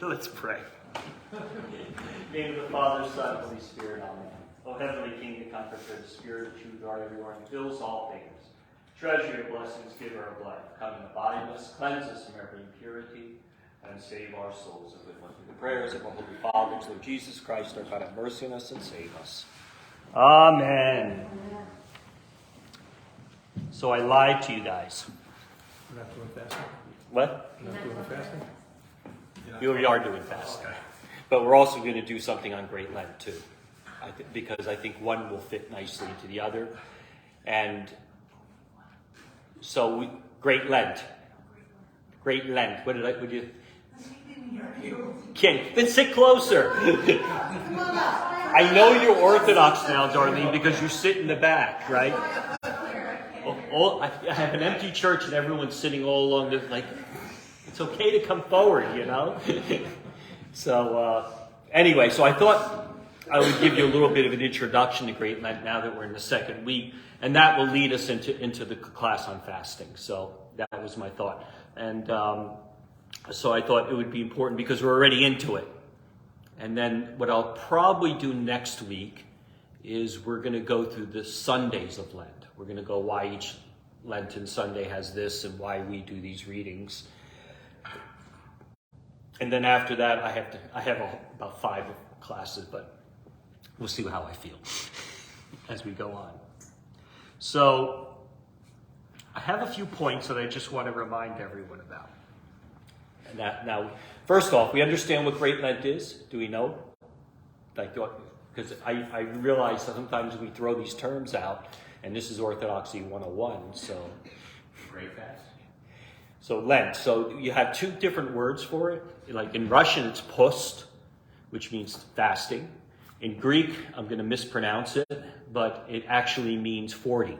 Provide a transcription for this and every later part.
Let's pray. In the name of the Father, Son, and Holy Spirit, amen. O heavenly King, the Comforter, the Spirit of truth, art everywhere, and fills all things. Treasure your blessings, giver of life. Come and abide in us, cleanse us from every impurity, and save our souls. And with one through the prayers of our Holy Father, through Jesus Christ, our God, have mercy on us and save us. Amen. So I lied to you guys. We're not doing fasting? What? We're not doing fasting? We are doing fasting. But we're also going to do something on Great Lent too. Because I think one will fit nicely into the other. And so Great Lent. Great Lent. Would you? Ken, then sit closer. I know you're Orthodox now, Darlene, because you sit in the back, right? I have an empty church and everyone's sitting all along the, like, it's okay to come forward, you know? So, anyway, so I thought I would give you a little bit of an introduction to Great Lent now that we're in the second week, and that will lead us into the class on fasting. So that was my thought. And so I thought it would be important because we're already into it. And then what I'll probably do next week is we're going to go through the Sundays of Lent. We're going to go why each Lenten Sunday has this and why we do these readings. And then after that, I have about 5 classes, but we'll see how I feel as we go on. So I have a few points that I just want to remind everyone about. And now, first off, we understand what Great Lent is. Do we know? Because I realize that sometimes we throw these terms out, and this is Orthodoxy 101, so. Great fast. So Lent, so you have 2 different words for it. Like in Russian, it's post, which means fasting. In Greek, I'm going to mispronounce it, but it actually means 40.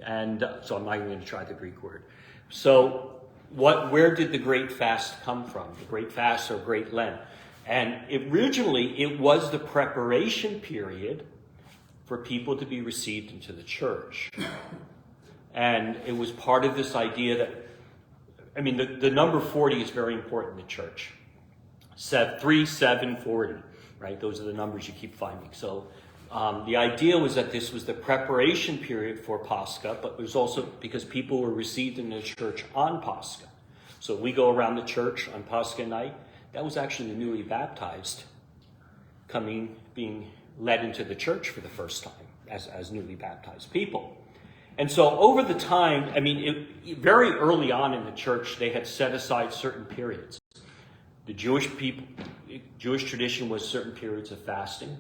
And so I'm not even going to try the Greek word. So where did the Great Fast come from? The Great Fast or Great Lent? And originally, it was the preparation period for people to be received into the church. And it was part of this idea that, I mean, the number 40 is very important in the church. 3, 7, 40, right? Those are the numbers you keep finding. So the idea was that this was the preparation period for Pascha, but it was also because people were received in the church on Pascha. So we go around the church on Pascha night. That was actually the newly baptized being led into the church for the first time as newly baptized people. And so over the time, I mean, very early on in the church, they had set aside certain periods. The Jewish tradition was certain periods of fasting.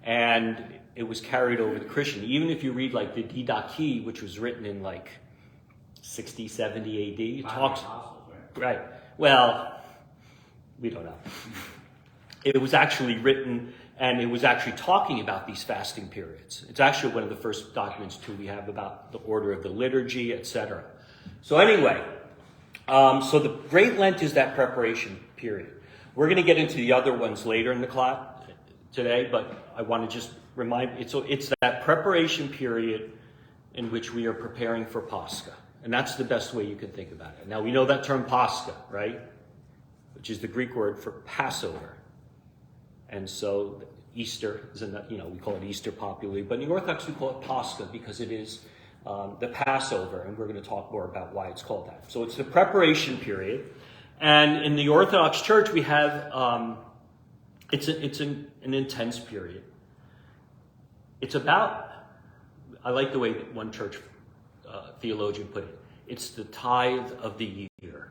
And it was carried over to Christian. Even if you read like the Didache, which was written in like 60, 70 AD, it talks... Right. Well, we don't know. It was actually written, and it was actually talking about these fasting periods. It's actually one of the first documents, too, we have about the order of the liturgy, etc. So anyway, so the Great Lent is that preparation period. We're going to get into the other ones later in the class today, but I want to just remind you, so it's that preparation period in which we are preparing for Pascha. And that's the best way you can think about it. Now, we know that term Pascha, right? Which is the Greek word for Passover. And so Easter is, we call it Easter popularly, but in the Orthodox we call it Pascha because it is the Passover, and we're going to talk more about why it's called that. So it's the preparation period. And in the Orthodox Church we have, it's an intense period. It's about, I like the way that one church theologian put it, it's the tithe of the year.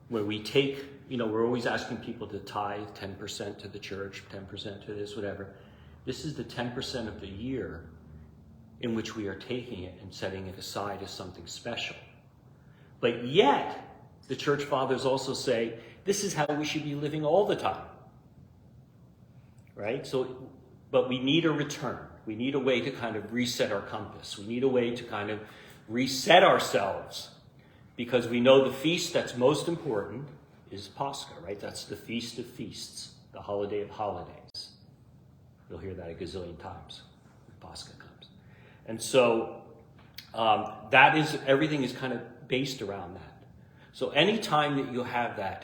Where we take, we're always asking people to tithe 10% to the church, 10% to this, whatever. This is the 10% of the year in which we are taking it and setting it aside as something special. But yet, the church fathers also say, this is how we should be living all the time. Right? But we need a return. We need a way to kind of reset our compass. We need a way to kind of reset ourselves. Because we know the feast that's most important is Pascha, right? That's the feast of feasts, the holiday of holidays. You'll hear that a gazillion times when Pascha comes. And so everything is kind of based around that. So anytime that you have that,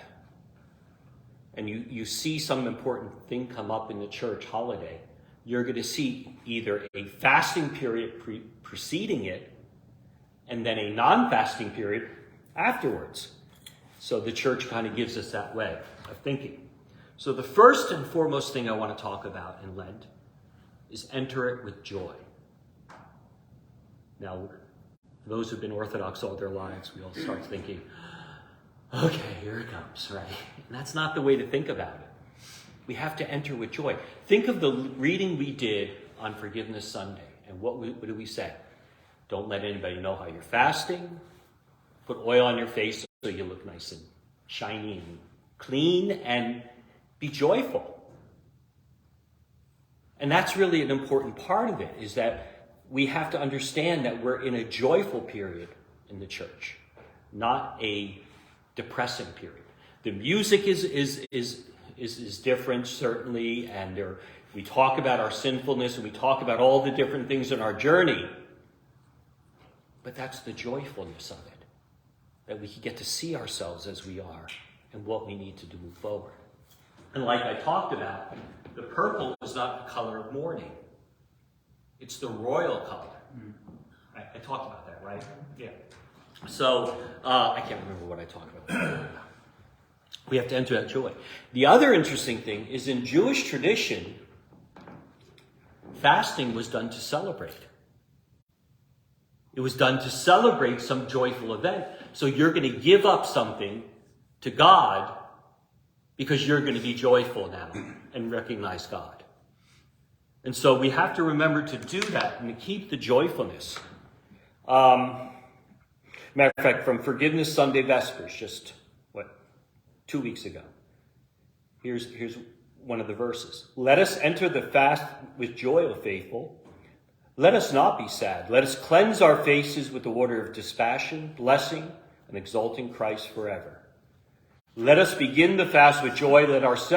and you see some important thing come up in the church holiday, you're going to see either a fasting period preceding it, and then a non-fasting period afterwards. So the church kind of gives us that way of thinking. So the first and foremost thing I want to talk about in Lent is enter it with joy. Now, for those who've been Orthodox all their lives, we all start thinking, okay, here it comes, right? And that's not the way to think about it. We have to enter with joy. Think of the reading we did on Forgiveness Sunday. And what did we say? Don't let anybody know how you're fasting. Put oil on your face so you look nice and shiny and clean, and be joyful. And that's really an important part of it, is that we have to understand that we're in a joyful period in the church, not a depressing period. The music is different, certainly, and we talk about our sinfulness and we talk about all the different things in our journey. But that's the joyfulness of it, that we can get to see ourselves as we are and what we need to do to move forward. And like I talked about, the purple is not the color of mourning. It's the royal color. I talked about that, right? Yeah. So, I can't remember what I talked about. We have to enter that joy. The other interesting thing is, in Jewish tradition, fasting was done to celebrate. It was done to celebrate some joyful event. So you're going to give up something to God because you're going to be joyful now and recognize God. And so we have to remember to do that and to keep the joyfulness. Matter of fact, from Forgiveness Sunday Vespers, just 2 weeks ago. Here's one of the verses. Let us enter the fast with joy, O faithful. Let us not be sad. Let us cleanse our faces with the water of dispassion, blessing, and exalting Christ forever. Let us begin the fast with joy. Let us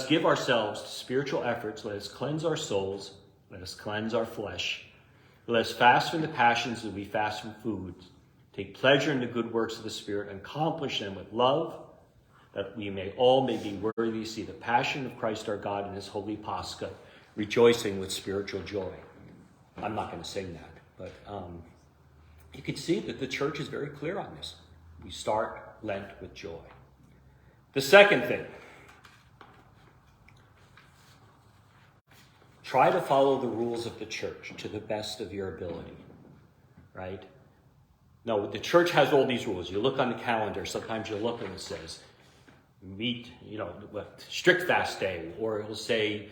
give ourselves to spiritual efforts. Let us cleanse our souls. Let us cleanse our flesh. Let us fast from the passions as we fast from food. Take pleasure in the good works of the Spirit and accomplish them with love, that we may be worthy to see the passion of Christ our God in his holy Pascha, rejoicing with spiritual joy. I'm not going to sing that, but you can see that the church is very clear on this. We start Lent with joy. The second thing, try to follow the rules of the church to the best of your ability, right? No, the church has all these rules. You look on the calendar, sometimes you look and it says, strict fast day, or it'll say,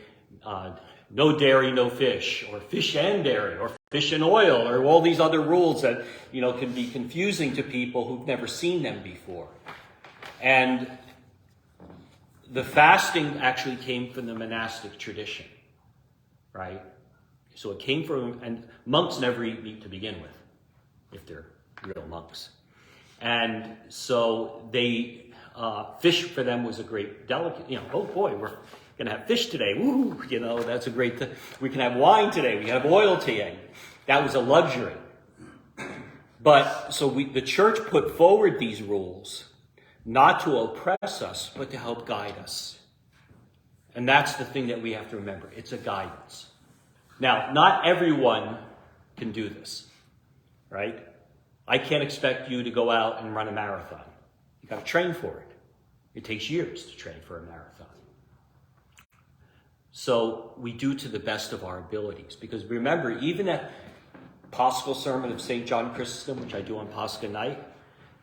no dairy, no fish, or fish and dairy, or fish and oil, or all these other rules that, can be confusing to people who've never seen them before. And the fasting actually came from the monastic tradition, right? So it came from, and monks never eat meat to begin with, if they're real monks. And so they, fish for them was a great delicate, oh boy, we're going to have fish today. Woo, that's a great thing. We can have wine today. We can have oil today. That was a luxury. But so the church put forward these rules not to oppress us, but to help guide us. And that's the thing that we have to remember. It's a guidance. Now, not everyone can do this, right? I can't expect you to go out and run a marathon. You got to train for it. It takes years to train for a marathon. So we do to the best of our abilities. Because remember, even at Paschal Sermon of St. John Chrysostom, which I do on Pascha night,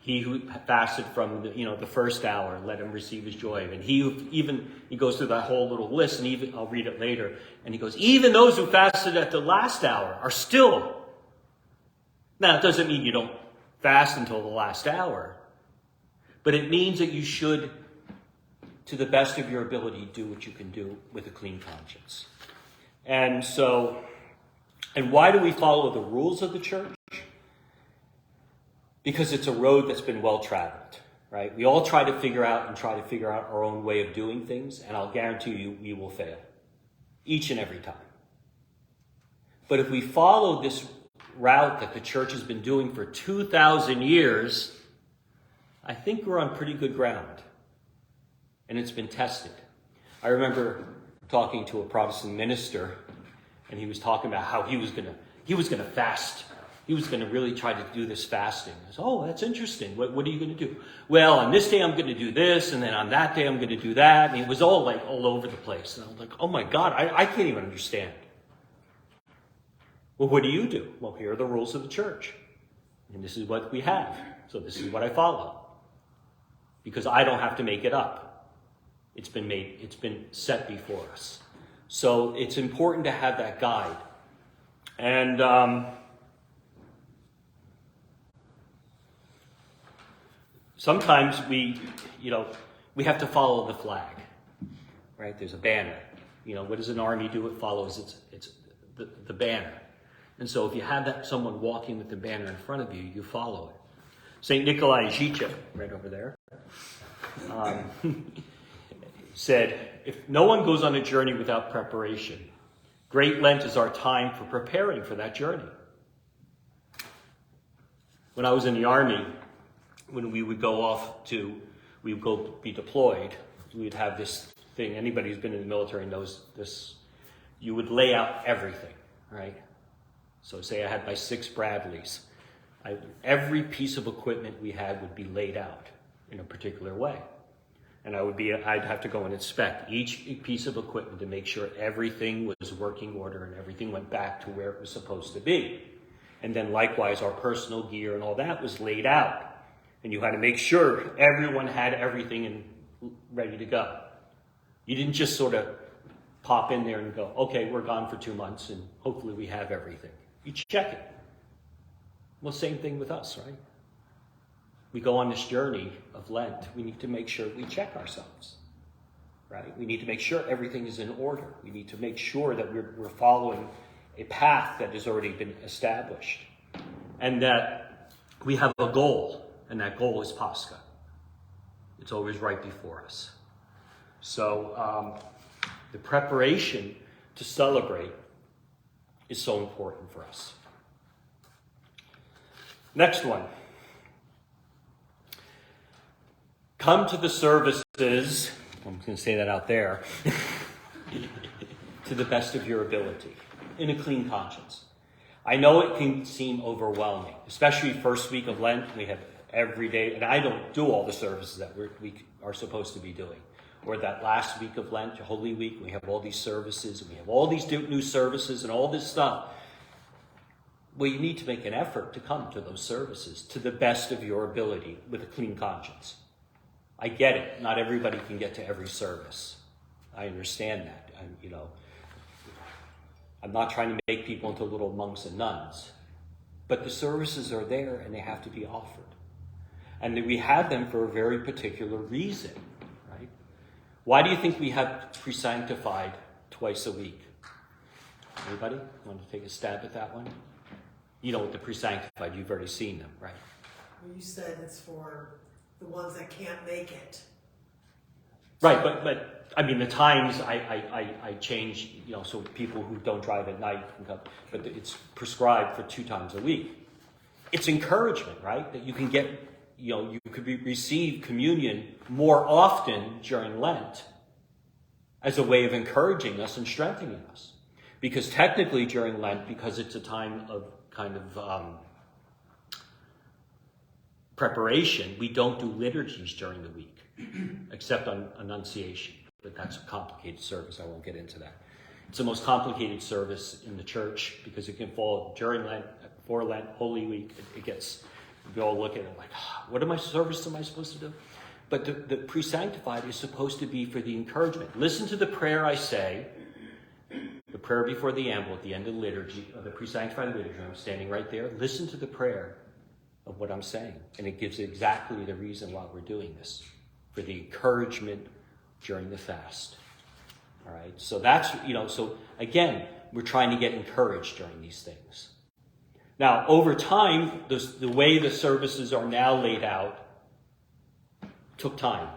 he who fasted from the first hour, let him receive his joy. And he goes through that whole little list, and I'll read it later. And he goes, even those who fasted at the last hour are still. Now, it doesn't mean you don't fast until the last hour, but it means that you should, to the best of your ability, do what you can do with a clean conscience. And why do we follow the rules of the church? Because it's a road that's been well traveled, right? We all try to figure out our own way of doing things, and I'll guarantee you we will fail each and every time. But if we follow this route that the church has been doing for 2,000 years, I think we're on pretty good ground. And it's been tested. I remember talking to a Protestant minister, and he was talking about how he was gonna fast. He was gonna really try to do this fasting. I said, oh, that's interesting. What are you gonna do? Well, on this day I'm gonna do this, and then on that day I'm gonna do that. And it was all over the place. And I was like, oh my God, I can't even understand. Well, what do you do? Well, here are the rules of the church. And this is what we have. So this is what I follow. Because I don't have to make it up. It's been set before us. So it's important to have that guide. And sometimes we have to follow the flag, right? There's a banner. What does an army do? It follows it's the banner. And so if you have someone walking with the banner in front of you, you follow it. St. Nikolai Zhicha, right over there, said, if no one goes on a journey without preparation, Great Lent is our time for preparing for that journey. When I was in the army, when we would go be deployed, we would have this thing. Anybody who's been in the military knows this. You would lay out everything, right? So say I had my 6 Bradleys. Every piece of equipment we had would be laid out in a particular way. And I'd have to go and inspect each piece of equipment to make sure everything was working order and everything went back to where it was supposed to be. And then likewise, our personal gear and all that was laid out. And you had to make sure everyone had everything ready to go. You didn't just sort of pop in there and go, okay, we're gone for 2 months and hopefully we have everything. You check it. Well, same thing with us, right? We go on this journey of Lent. We need to make sure we check ourselves, right? We need to make sure everything is in order. We need to make sure that we're following a path that has already been established, and that we have a goal, and that goal is Pascha. It's always right before us. So the preparation to celebrate is so important for us. Next one. Come to the services, I'm going to say that out there, to the best of your ability, in a clean conscience. I know it can seem overwhelming, especially first week of Lent. We have every day, and I don't do all the services that we are supposed to be doing. Or that last week of Lent, Holy Week, we have all these services, and we have all these new services and all this stuff. Well, you need to make an effort to come to those services to the best of your ability with a clean conscience. I get it. Not everybody can get to every service. I understand that. I'm not trying to make people into little monks and nuns. But the services are there and they have to be offered. And we have them for a very particular reason, right? Why do you think we have pre-sanctified twice a week? Anybody want to take a stab at that one? You know what the pre-sanctified, you've already seen them, right? Well, you said it's for the ones that can't make it. Right, but I mean the times I change, so people who don't drive at night can come, but it's prescribed for 2 times a week. It's encouragement, right? That you can get, you could receive communion more often during Lent as a way of encouraging us and strengthening us. Because technically during Lent, because it's a time of kind of preparation, we don't do liturgies during the week, except on Annunciation. But that's a complicated service. I won't get into that. It's the most complicated service in the church because it can fall during Lent, before Lent, Holy Week. We all look at it like, what service am I supposed to do? But the pre-sanctified is supposed to be for the encouragement. Listen to the prayer I say, the prayer before the amble at the end of the liturgy, of the pre-sanctified liturgy. I'm standing right there. Listen to the prayer of what I'm saying. And it gives exactly the reason why we're doing this, for the encouragement during the fast. All right. So that's, so again, we're trying to get encouraged during these things. Now, over time, the way the services are now laid out took time.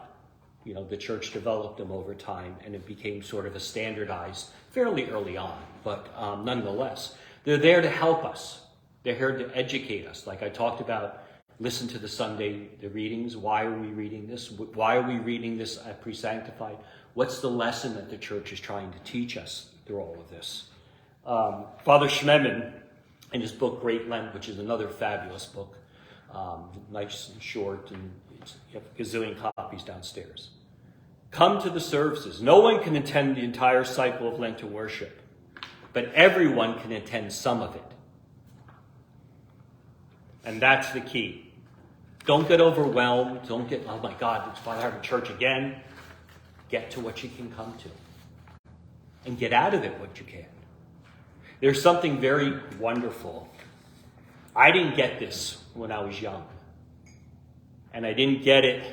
The church developed them over time, and it became sort of a standardized fairly early on. But nonetheless, they're there to help us. They're here to educate us. Like I talked about, listen to the readings. Why are we reading this? Why are we reading this pre-sanctified? What's the lesson that the church is trying to teach us through all of this? Father Schmemann, in his book Great Lent, which is another fabulous book, nice and short, and you have a gazillion copies downstairs. Come to the services. No one can attend the entire cycle of Lenten worship, but everyone can attend some of it. And that's the key. Don't get overwhelmed. Don't get, oh my God, it's Father having church again. Get to what you can come to. And get out of it what you can. There's something very wonderful. I didn't get this when I was young. And I didn't get it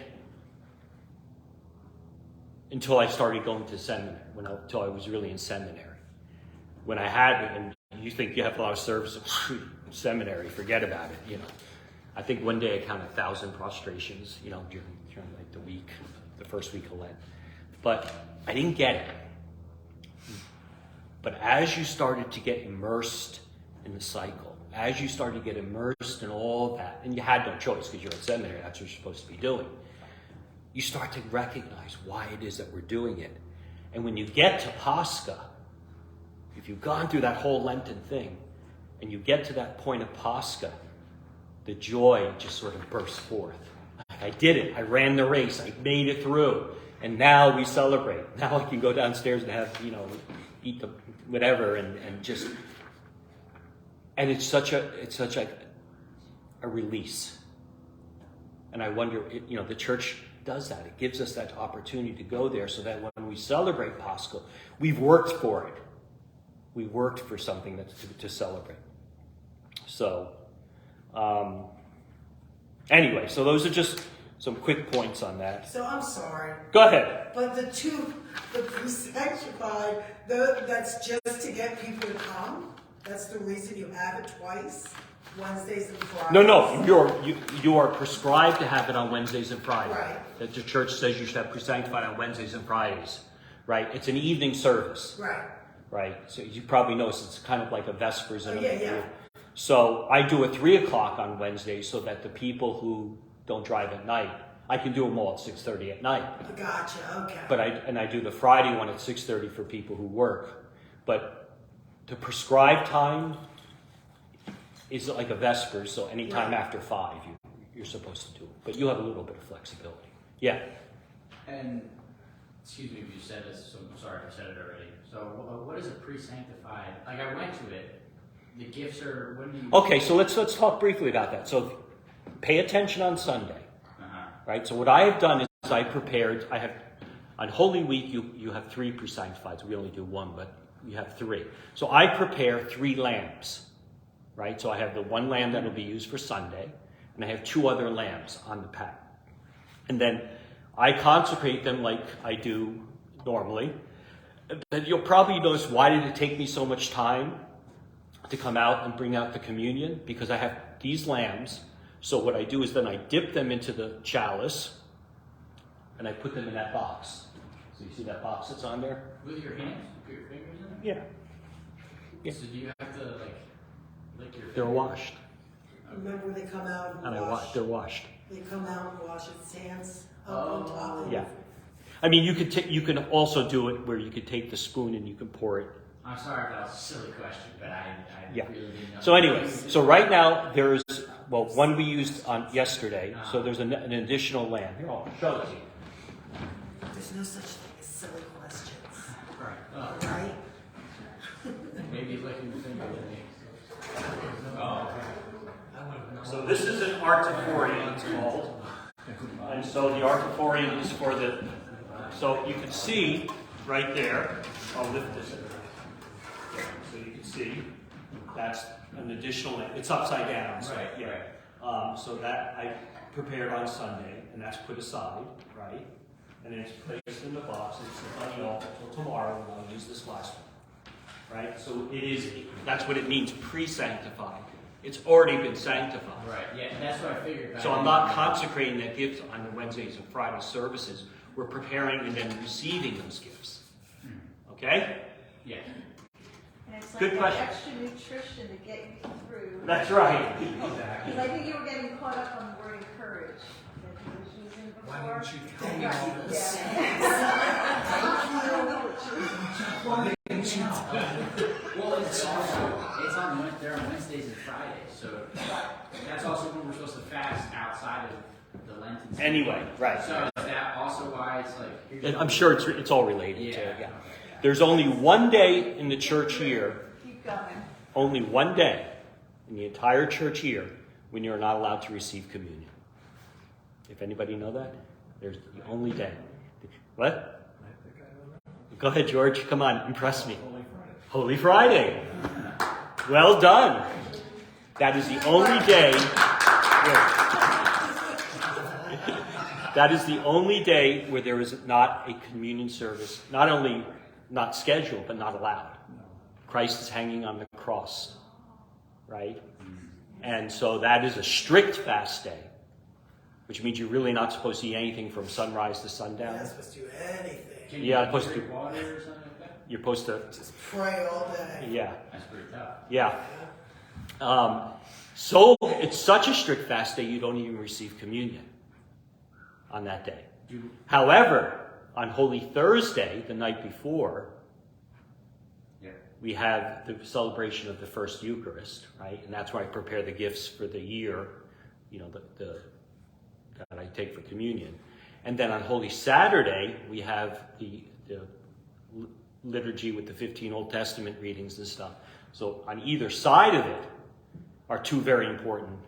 until I started going to seminary, until I was really in seminary. When I had it, and you think you have a lot of services, seminary, forget about it, I think one day I counted 1,000 prostrations, during like the week, the first week of Lent. But I didn't get it. But as you started to get immersed in the cycle, as you started to get immersed in all that, and you had no choice because you're at seminary, that's what you're supposed to be doing, you start to recognize why it is that we're doing it. And when you get to Pascha, if you've gone through that whole Lenten thing, and you get to that point of Pascha, the joy just sort of bursts forth. I did it. I ran the race. I made it through. And now we celebrate. Now I can go downstairs and have, eat the whatever and it's such a release. And I wonder, the church does that. It gives us that opportunity to go there so that when we celebrate Pascha, we've worked for it. We worked for something to celebrate. So, anyway, so those are just some quick points on that. So I'm sorry. Go ahead. But the pre-sanctified, that's just to get people to come? That's the reason you have it twice? Wednesdays and Fridays? No, you are prescribed to have it on Wednesdays and Fridays. Right. That the church says you should have pre-sanctified on Wednesdays and Fridays. Right? It's an evening service. Right. So you probably notice it's kind of like a Vespers. Yeah. So I do a 3 o'clock on Wednesday so that the people who don't drive at night, I can do them all at 6:30 at night. Gotcha, okay. But I do the Friday one at 6:30 for people who work. But the prescribed time is like a Vespers, so anytime after 5 you're supposed to do it. But you have a little bit of flexibility. Yeah. And excuse me if you said this, so I'm sorry if I said it already. So what is a pre-sanctified? Like I went to it. The gifts are, when do you... Okay, so let's talk briefly about that. So pay attention on Sunday, right? So what I have done is on Holy Week, you have 3 pre-sanctifieds. We only do 1, but you have 3. So I prepare 3 lambs, right? So I have the 1 lamb that will be used for Sunday, and I have 2 other lambs on the pack. And then I consecrate them like I do normally. And you'll probably notice, why did it take me so much time to come out and bring out the communion? Because I have these lambs. So what I do is then I dip them into the chalice and I put them in that box. So you see that box that's on there? With your hands? You put your fingers in it? Yeah. So do you have to lick your fingers? They're washed. Remember they come out and They're washed. They come out and wash its hands up on top of Yeah. I mean, you can also do it where you could take the spoon and you can pour it. I'm sorry if that was a silly question, but I really didn't know. So anyway, so right now there's, one we used on yesterday, so there's an additional lamb. Here, I'll show it to you. There's no such thing as silly questions. Right. Right? Maybe licking your finger with me. Oh, okay. So this is an artiphorion, it's called. And so the artiphorion is for so you can see right there, I'll lift this. So you can see, that's an additional, it's upside down. So, Right, yeah. right. So that I prepared on Sunday, and that's put aside, right? And then it's placed in the box, and it's on the altar until tomorrow, and I'll use this last one. Right? So that's what it means, pre-sanctified. It's already been sanctified. Right, yeah, and that's what I figured. So I'm not consecrating that gift on the Wednesdays and Friday services. We're preparing and then receiving those gifts. Okay? Yeah. And it's like Good that question. extra nutrition to get you through. That's right. Because I think you were getting caught up on the She told me all this. Well, it's they're on Wednesdays and Fridays, so that's also when we're supposed to fast outside of the Lenten season. Anyway, right. So is that also why it's like? here's And your- I'm sure it's all related to it, Yeah. yeah. There's only one day in the church year, Keep going. only one day in the entire church year when you're not allowed to receive communion. If anybody know that? There's the only day. What? I think I don't know. Go ahead, George. Come on, impress me. Holy Friday. Holy Friday. Well done. That is the only day. That is the only day where there is not a communion service, not only not scheduled, but not allowed. Christ is hanging on the cross, right? And so that is a strict fast day, which means you're really not supposed to eat anything from sunrise to You're sundown. not supposed to do anything. Can Yeah, you supposed to- drink water or something like that? You're supposed to, Just pray all day. yeah, That's pretty tough. yeah. So it's such a strict fast day, you don't even receive communion on that day. However, on Holy Thursday, the night before, Yeah. we have the celebration of the first Eucharist, right? And that's where I prepare the gifts for the year, you know, that I take for communion. And then on Holy Saturday, we have the liturgy with the 15 Old Testament readings and stuff. So on either side of it are two very important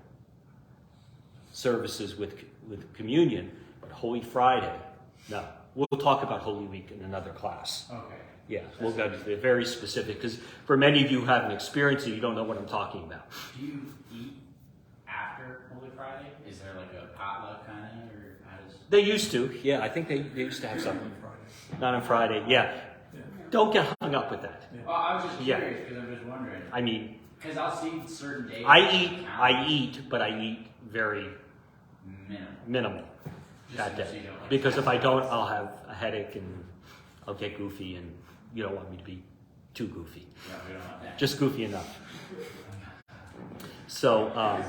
services with communion. But Holy Friday, no. We'll talk about Holy Week in another class. Okay. Yeah, we'll go to the very specific, because for many of you who haven't experienced it, you don't know what I'm talking about. Do you eat after Holy Friday? Is there like a potluck kind of, or how does? They used to, yeah, I think they used to have something. Friday. Not on Friday, yeah. Yeah. Don't get hung up with that. Well, I was just Yeah. curious because I'm just wondering. I mean, Because I'll see certain days. I eat, but I eat very Minimum. minimal that so you day. don't, like, Because if I don't, I'll have a headache and I'll get goofy, and you don't want me to be too goofy. No, we don't want that. Just goofy enough. So, how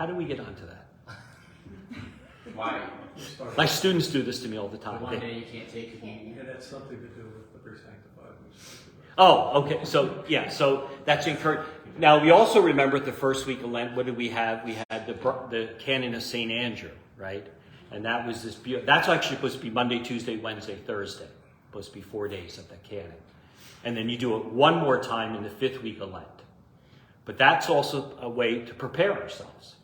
do we get onto that? Why? My students do this to me all the The time. one day you can't take communion. It had something to do with the pre-sanctified. Oh, okay. So, yeah, so that's encouraged. Now, we also remember the first week of Lent, what did we have? We had the canon of St. Andrew, right? And that was this, that's actually supposed to be Monday, Tuesday, Wednesday, Thursday. Supposed to be 4 days of the canon. And then you do it one more time in the 5th week of Lent. But that's also a way to prepare ourselves.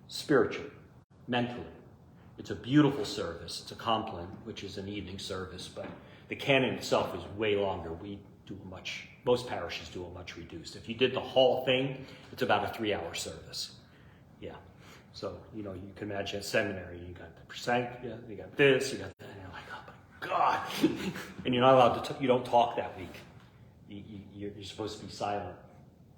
Spiritually, mentally. It's a beautiful service. It's a compline, which is an evening service, but the canon itself is way longer. We do most parishes do a much reduced. If you did the whole thing, it's about a 3-hour service. Yeah. So, you can imagine at seminary, you got the presanctia, you got this, you got that, and you're like, oh my God. And you're not allowed to, you don't talk that week. You're supposed to be silent.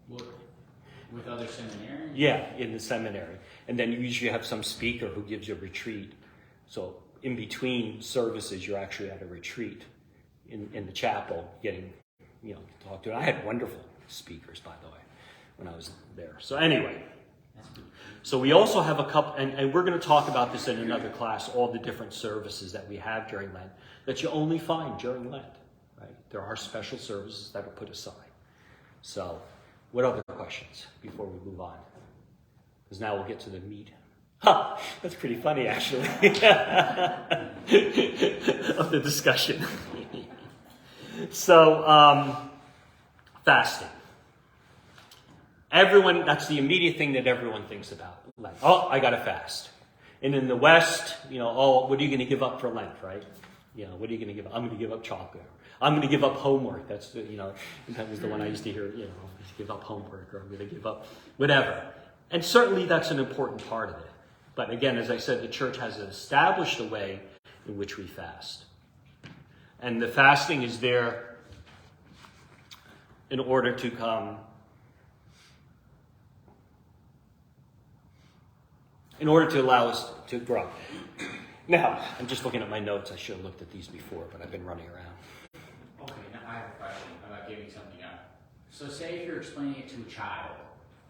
With other seminarians? Yeah, in the seminary. And then you usually have some speaker who gives you a retreat. So in between services, you're actually at a retreat in the chapel getting, to talk to. And I had wonderful speakers, by the way, when I was there. So anyway, so we also have a couple, and we're going to talk about this in another class, all the different services that we have during Lent that you only find during Lent, right? There are special services that are put aside. So what other questions before we move on? Because now we'll get to the meat. Huh, that's pretty funny, actually, of the discussion. So, fasting. That's the immediate thing that everyone thinks about. Lent. Oh, I got to fast. And in the West, what are you going to give up for Lent, right? What are you going to give up? I'm going to give up chocolate. I'm going to give up homework. That's that was the one I used to hear, give up homework, or I'm going to give up whatever. And certainly that's an important part of it. But again, as I said, the church has established a way in which we fast. And the fasting is there in order to allow us to grow. Now, I'm just looking at my notes. I should have looked at these before, but I've been running around. Okay, now I have a question about giving something up. So say if you're explaining it to a child,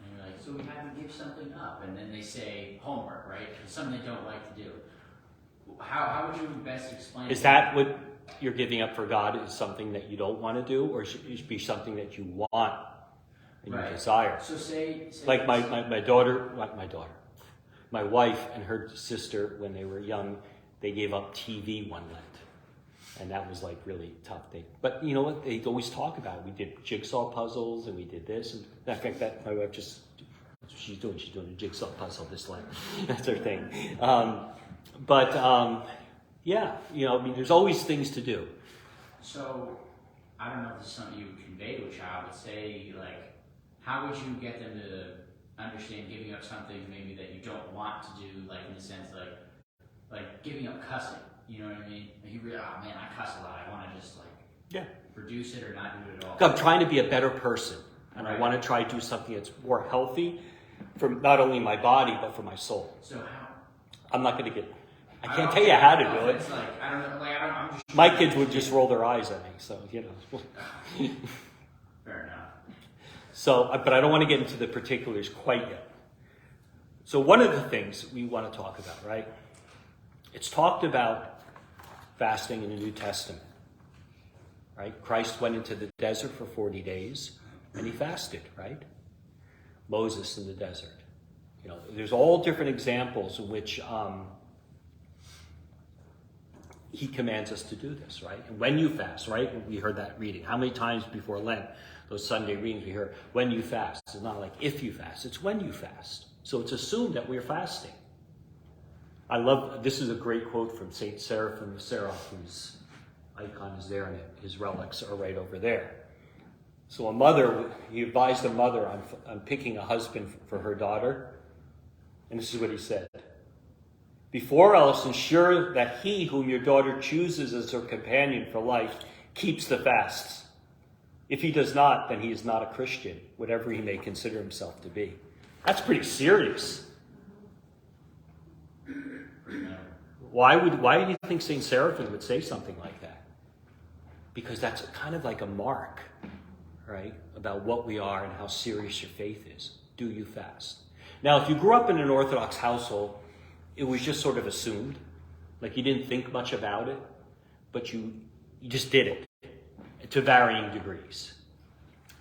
and you're like, so we have to give something up, and then they say homework, right? It's something they don't like to do. How would you best explain? Is that what you're giving up for God is something that you don't want to do, or should it be something that you want and you desire? So say like my daughter, my wife and her sister, when they were young, they gave up TV one Lent. And that was like really tough thing. But you know what? They always talk about it. We did jigsaw puzzles and we did this. And in fact, that my wife just, that's what she's doing. She's doing a jigsaw puzzle this Lent. That's her thing. Yeah, you know, I mean, there's always things to do. So, I don't know if this is something you would convey to a child, but say, like, how would you get them to understand giving up something maybe that you don't want to do, like, in the sense, like giving up cussing, you know what I mean? Like, you realize, oh man, I cuss a lot, I want to just, like, reduce it or not do it at all. I'm trying to be a better person, and I want to try to do something that's more healthy for not only my body, but for my soul. So how? I'm not going to get... I can't tell you how to do it. It's like, I don't know, like, I'm just... My kids would just roll their eyes at me, so, you know. Fair enough. So, but I don't want to get into the particulars quite yet. So one of the things we want to talk about, right? It's talked about fasting in the New Testament, right? Christ went into the desert for 40 days, and he fasted, right? Moses in the desert. You know, there's all different examples in which... he commands us to do this, right? And when you fast, right? We heard that reading. How many times before Lent, those Sunday readings, we hear, when you fast. It's not like if you fast, it's when you fast. So it's assumed that we're fasting. I love, this is a great quote from St. Seraphim of Seraph, whose icon is there and his relics are right over there. So a mother, he advised a mother on picking a husband for her daughter. And this is what he said. Before else, ensure that he whom your daughter chooses as her companion for life keeps the fasts. If he does not, then he is not a Christian, whatever he may consider himself to be. That's pretty serious. Why do you think St. Seraphim would say something like that? Because that's kind of like a mark, right, about what we are and how serious your faith is. Do you fast? Now, if you grew up in an Orthodox household, it was just sort of assumed, like you didn't think much about it, but you just did it to varying degrees.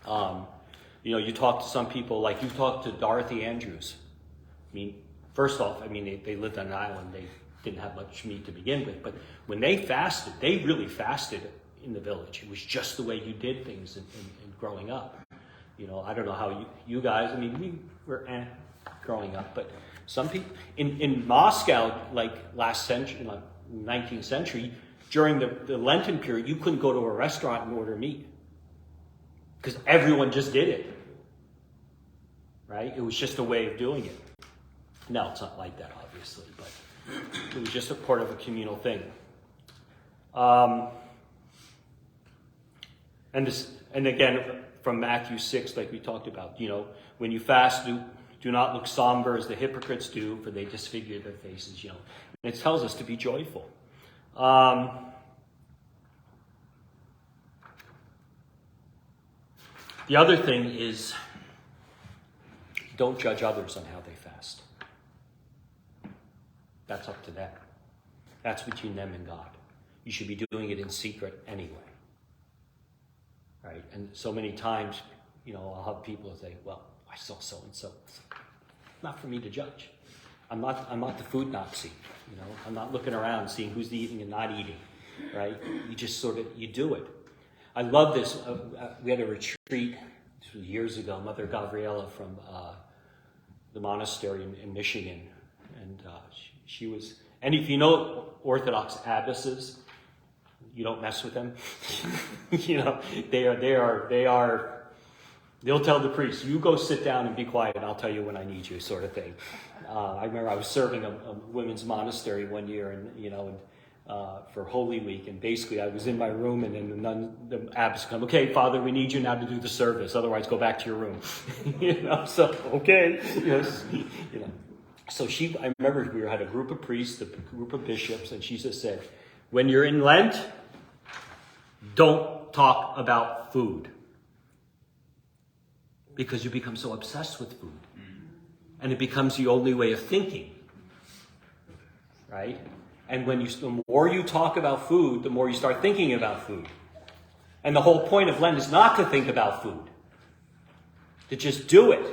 You know, you talk to some people, like you talked to Dorothy Andrews. I mean, first off, I mean, they lived on an island. They didn't have much meat to begin with, but when they fasted, they really fasted in the village. It was just the way you did things in growing up. You know, I don't know how you guys, I mean, we were growing up, but some people in Moscow, like last century, like 19th century, during the Lenten period, you couldn't go to a restaurant and order meat because everyone just did it, right? It was just a way of doing it. Now it's not like that, obviously, but it was just a part of a communal thing. And again, from Matthew 6, like we talked about, you know, when you fast, do not look somber as the hypocrites do, for they disfigure their faces, you know. And it tells us to be joyful. The other thing is, don't judge others on how they fast. That's up to them. That's between them and God. You should be doing it in secret anyway. Right? And so many times, you know, I'll have people say, well, I saw so-and-so. Not for me to judge. I'm not the food Nazi. You know, I'm not looking around seeing who's eating and not eating, right? You just sort of, you do it. I love this. We had a retreat, this was years ago, Mother Gabriella from the monastery in Michigan. And she was, and if you know Orthodox abbesses, you don't mess with them. You know, they'll tell the priest, you go sit down and be quiet and I'll tell you when I need you, sort of thing. I remember I was serving a women's monastery one year, and you know, for Holy Week, and basically I was in my room, and then the abbess come, okay, Father, we need you now to do the service, otherwise go back to your room. You know, so okay, yes, you know. So I remember we had a group of priests, a group of bishops, and she just said, when you're in Lent, don't talk about food. Because you become so obsessed with food. and it becomes the only way of thinking, right? And the more you talk about food, the more you start thinking about food. And the whole point of Lent is not to think about food, to just do it.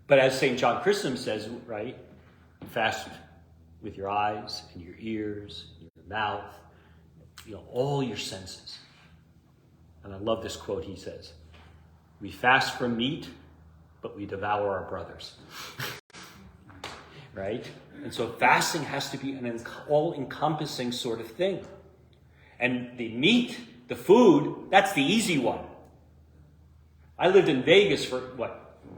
But as St. John Chrysostom says, right, fast with your eyes and your ears, and your mouth, all your senses. And I love this quote he says, "We fast from meat, but we devour our brothers." Right? And so fasting has to be an all-encompassing sort of thing. And the meat, the food, that's the easy one. I lived in Vegas for,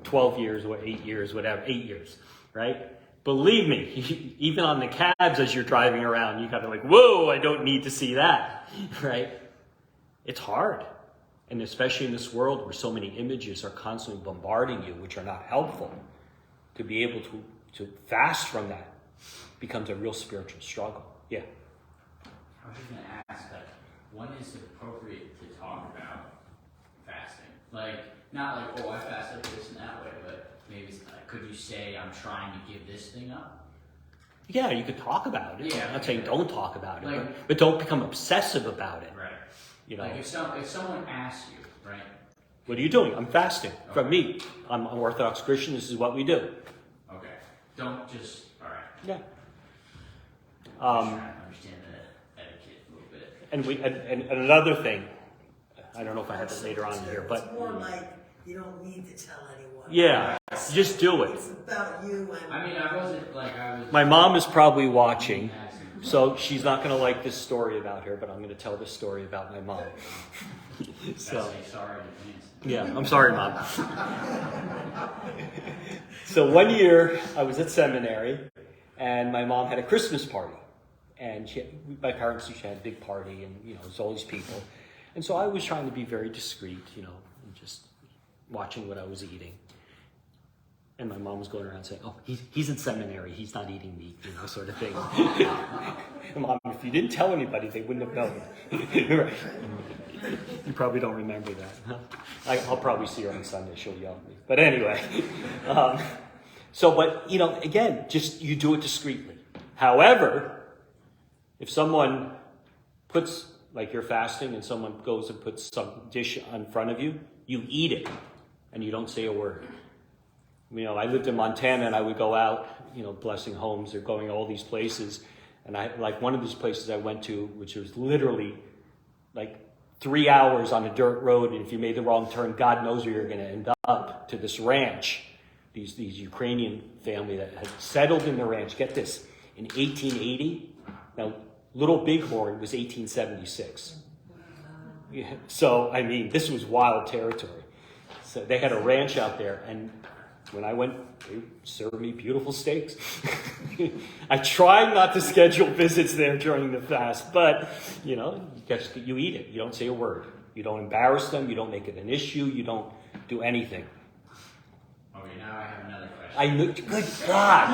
12 years or 8 years, whatever, 8 years, right? Believe me, even on the cabs as you're driving around, you kind of whoa, I don't need to see that, right? It's hard. And especially in this world where so many images are constantly bombarding you, which are not helpful, to be able to fast from that becomes a real spiritual struggle. Yeah. I was just going to ask, when is it appropriate to talk about fasting? Not oh, I fast like this and that way, but maybe could you say, I'm trying to give this thing up? Yeah, you could talk about it. Yeah, I'm not saying don't talk about it, Like- but don't become obsessive about it. Right. You know, If someone asks you, right? what are you doing? I'm fasting from meat. I'm an Orthodox Christian. This is what we do. Okay. Don't just, all right. Yeah. Just trying to understand the etiquette a little bit. And another thing, I don't know if I have it later on here, It's but more like you don't need to tell anyone. yeah, just do it. It's about you and. I mean, I was. My mom is probably watching, so she's not going to like this story about her, but I'm going to tell this story about my mom. So, Say sorry in advance. yeah, I'm sorry, Mom. So one year I was at seminary, and my mom had a Christmas party, and my parents had a big party, and it was all these people, and so I was trying to be very discreet, and just watching what I was eating. And my mom was going around saying, "Oh, he's in seminary. He's not eating meat," sort of thing. Mom, if you didn't tell anybody, they wouldn't have known. Right. You probably don't remember that. Huh? I'll probably see her on Sunday. She'll yell at me. But anyway. Again, just you do it discreetly. However, if someone puts, you're fasting and someone goes and puts some dish in front of you, you eat it and you don't say a word. I lived in Montana and I would go out, blessing homes or going all these places. And one of these places I went to, which was literally 3 hours on a dirt road, and if you made the wrong turn, God knows where you're going to end up, to this ranch. These Ukrainian family that had settled in the ranch. Get this, in 1880. Now, Little Bighorn was 1876. Yeah, so, this was wild territory. So they had a ranch out there, and when I went, they served me beautiful steaks. I tried not to schedule visits there during the fast, but, you eat it. You don't say a word. You don't embarrass them. You don't make it an issue. You don't do anything. Okay, now I have another question. Good God.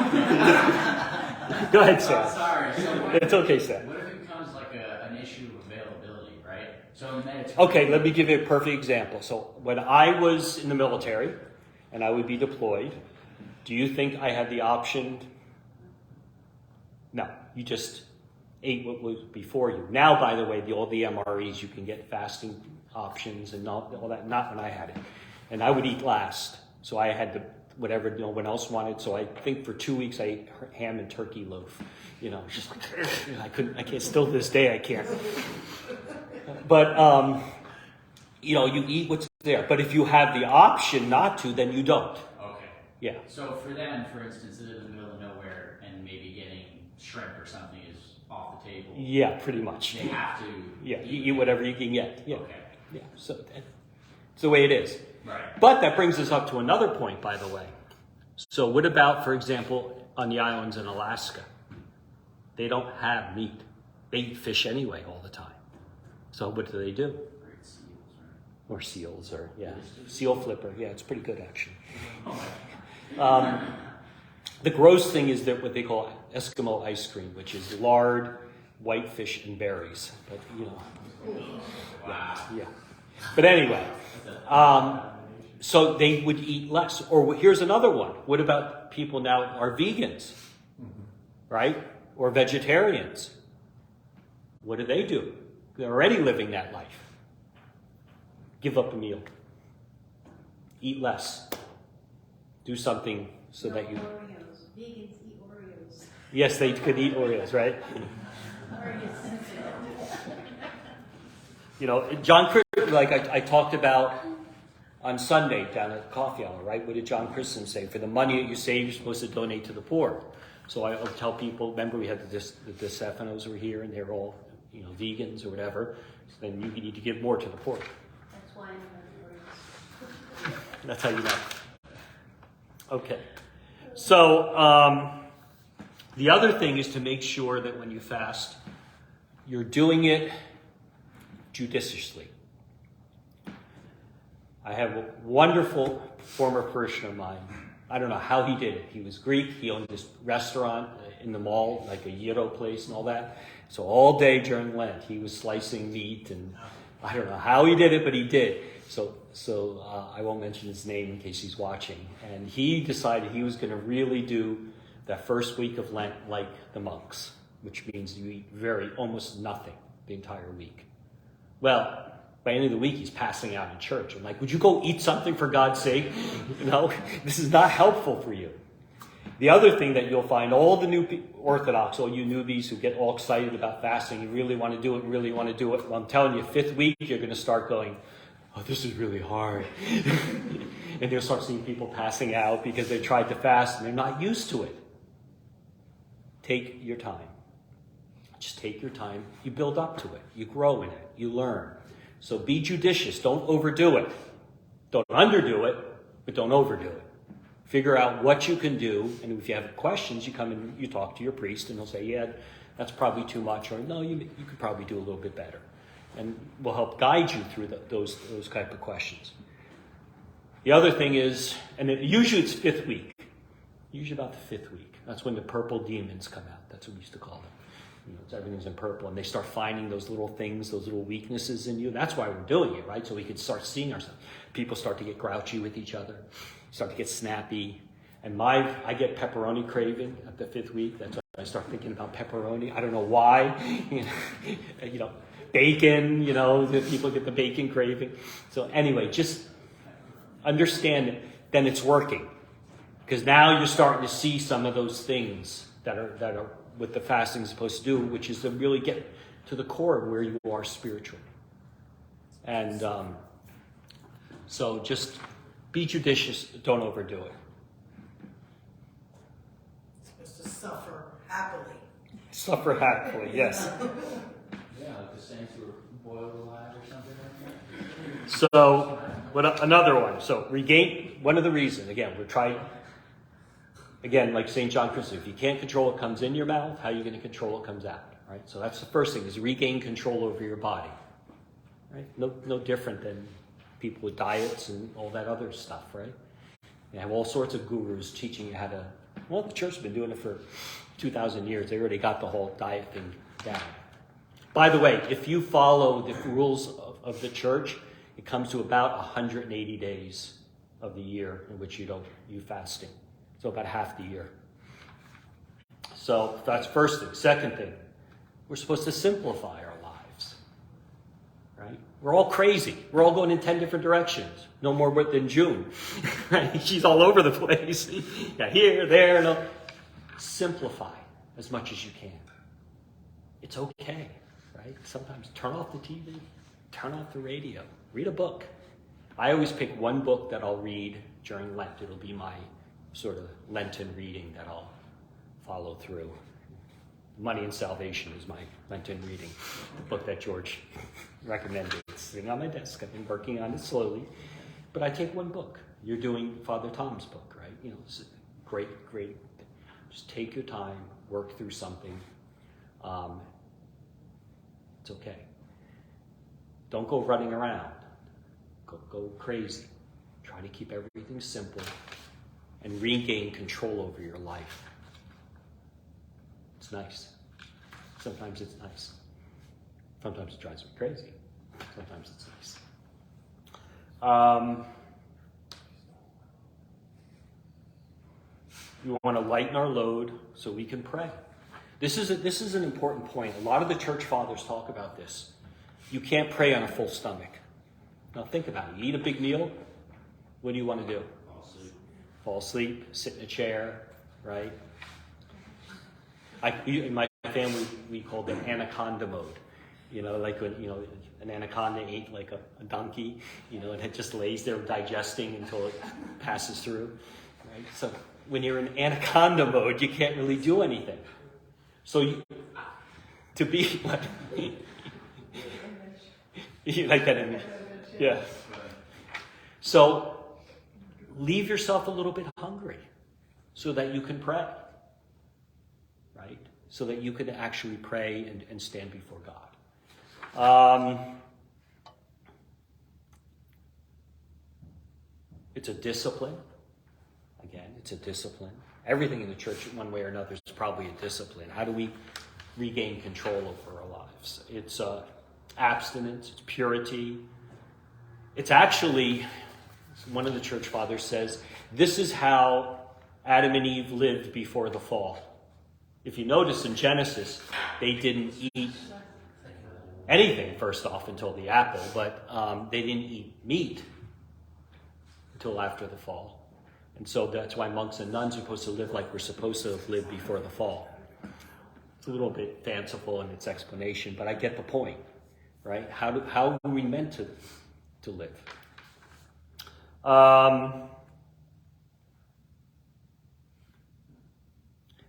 Go ahead, Sam. Oh, sorry. So It's okay, Sam. What if it becomes an issue of availability, right? So Okay, let me give you a perfect example. So when I was in the military and I would be deployed, do you think I had the option? No, you just ate what was before you. Now, by the way, all the MREs, you can get fasting options and all that. Not when I had it. And I would eat last. So I had whatever no one else wanted. So I think for 2 weeks I ate ham and turkey loaf. Just I can't, still to this day I can't. But, you eat what's there. But if you have the option not to, then you don't. Okay. Yeah. So for them, for instance, they live in the middle of nowhere and maybe getting shrimp or something is off the table. Yeah, pretty much. They have to. Yeah, you eat whatever you can get. Yeah. Okay. Yeah. So it's the way it is. Right. But that brings us up to another point, by the way. So what about, for example, on the islands in Alaska? They don't have meat. They eat fish anyway all the time. So what do they do? Great seals, right? Or seals, or seal flipper. Yeah, it's pretty good actually. Oh, The gross thing is that what they call Eskimo ice cream, which is lard, white fish, and berries. But wow. yeah. But anyway, so they would eat less. Or here's another one. What about people now are vegans, right? Or vegetarians? What do? They're already living that life. Give up a meal. Eat less. Do something so that you... Oreos. Vegans eat Oreos. Yes, they could eat Oreos, right? Oreos. You know, John Christ, like I talked about on Sunday down at the coffee hour, right? What did John Christian say? For the money that you save, you're supposed to donate to the poor. So I'll tell people, remember we had the Stephanos were here and they're all, you know, vegans or whatever. So then you need to give more to the poor. That's why I'm on Oreos. That's how you know. Okay. So the other thing is to make sure that when you fast, you're doing it judiciously. I have a wonderful former parishioner of mine. I don't know how he did it. He was Greek. He owned this restaurant in the mall, like a gyro place and all that. So all day during Lent, he was slicing meat, and I don't know how he did it, but he did. So I won't mention his name in case he's watching. And he decided he was going to really do that first week of Lent like the monks, which means you eat almost nothing the entire week. Well, by the end of the week, he's passing out in church. I'm like, would you go eat something for God's sake? You know, this is not helpful for you. The other thing that you'll find, all the new Orthodox, all you newbies who get all excited about fasting, you really want to do it, well, I'm telling you, 5th week, you're going to start going, oh, this is really hard. And you'll start seeing people passing out because they tried to fast and they're not used to it. Take your time. Just take your time. You build up to it. You grow in it. You learn. So be judicious. Don't overdo it. Don't underdo it, but don't overdo it. Figure out what you can do. And if you have questions, you come and you talk to your priest and he'll say, yeah, that's probably too much. Or no, you could probably do a little bit better. And we'll help guide you through those type of questions. The other thing is, and usually it's 5th week. Usually about the 5th week. That's when the purple demons come out. That's what we used to call them. You know, everything's in purple, and they start finding those little things, those little weaknesses in you. That's why we're doing it, right? So we can start seeing ourselves. People start to get grouchy with each other, start to get snappy. And I get pepperoni craving at the 5th week. That's why I start thinking about pepperoni. I don't know why. You know, bacon. You know, the people get the bacon craving. So anyway, just understand it. Then it's working, because now you're starting to see some of those things that are what the fasting is supposed to do, which is to really get to the core of where you are spiritually. And so just be judicious, don't overdo it. Supposed to suffer happily. Suffer happily, yes. Yeah, like the saints who were boiled alive or something like that. So another one. So regain, one of the reasons, again, we're trying, again, like St. John Chrysostom, if you can't control what comes in your mouth, how are you going to control what comes out, right? So that's the first thing, is regain control over your body, right? No different than people with diets and all that other stuff, right? They have all sorts of gurus teaching you how to, well, the church has been doing it for 2,000 years. They already got the whole diet thing down. By the way, if you follow the rules of the church, it comes to about 180 days of the year in which you fasting. So about half the year. So that's first thing. Second thing, we're supposed to simplify our lives, right? We're all crazy. We're all going in 10 different directions. No more than June, right? She's all over the place. Yeah, here, there, no. Simplify as much as you can. It's okay, right? Sometimes turn off the TV, turn off the radio, read a book. I always pick one book that I'll read during Lent. It'll be my sort of Lenten reading that I'll follow through. Money and Salvation is my Lenten reading, the book that George recommended. It's sitting on my desk. I've been working on it slowly, but I take one book. You're doing Father Tom's book, right? You know, it's a great. Just take your time, work through something. It's okay. Don't go running around. Go crazy. Try to keep everything simple and regain control over your life. It's nice. Sometimes it's nice. Sometimes it drives me crazy. Sometimes it's nice. We want to lighten our load so we can pray. This is an important point. A lot of the church fathers talk about this. You can't pray on a full stomach. Now think about it. You eat a big meal, what do you want to do? Fall asleep, sit in a chair, right? In my family, we called it anaconda mode. You know, like when, an anaconda ate like a donkey, and it just lays there digesting until it passes through, right? So when you're in anaconda mode, you can't really do anything. So to be what? You like that image? Yeah. So leave yourself a little bit hungry so that you can pray, right? So that you can actually pray and stand before God. It's a discipline. Again, it's a discipline. Everything in the church, one way or another, is probably a discipline. How do we regain control over our lives? It's abstinence, it's purity. It's actually, one of the church fathers says, this is how Adam and Eve lived before the fall. If you notice in Genesis, they didn't eat anything, first off, until the apple, but they didn't eat meat until after the fall. And so that's why monks and nuns are supposed to live like we're supposed to have lived before the fall. It's a little bit fanciful in its explanation, but I get the point, right? How are we meant to live?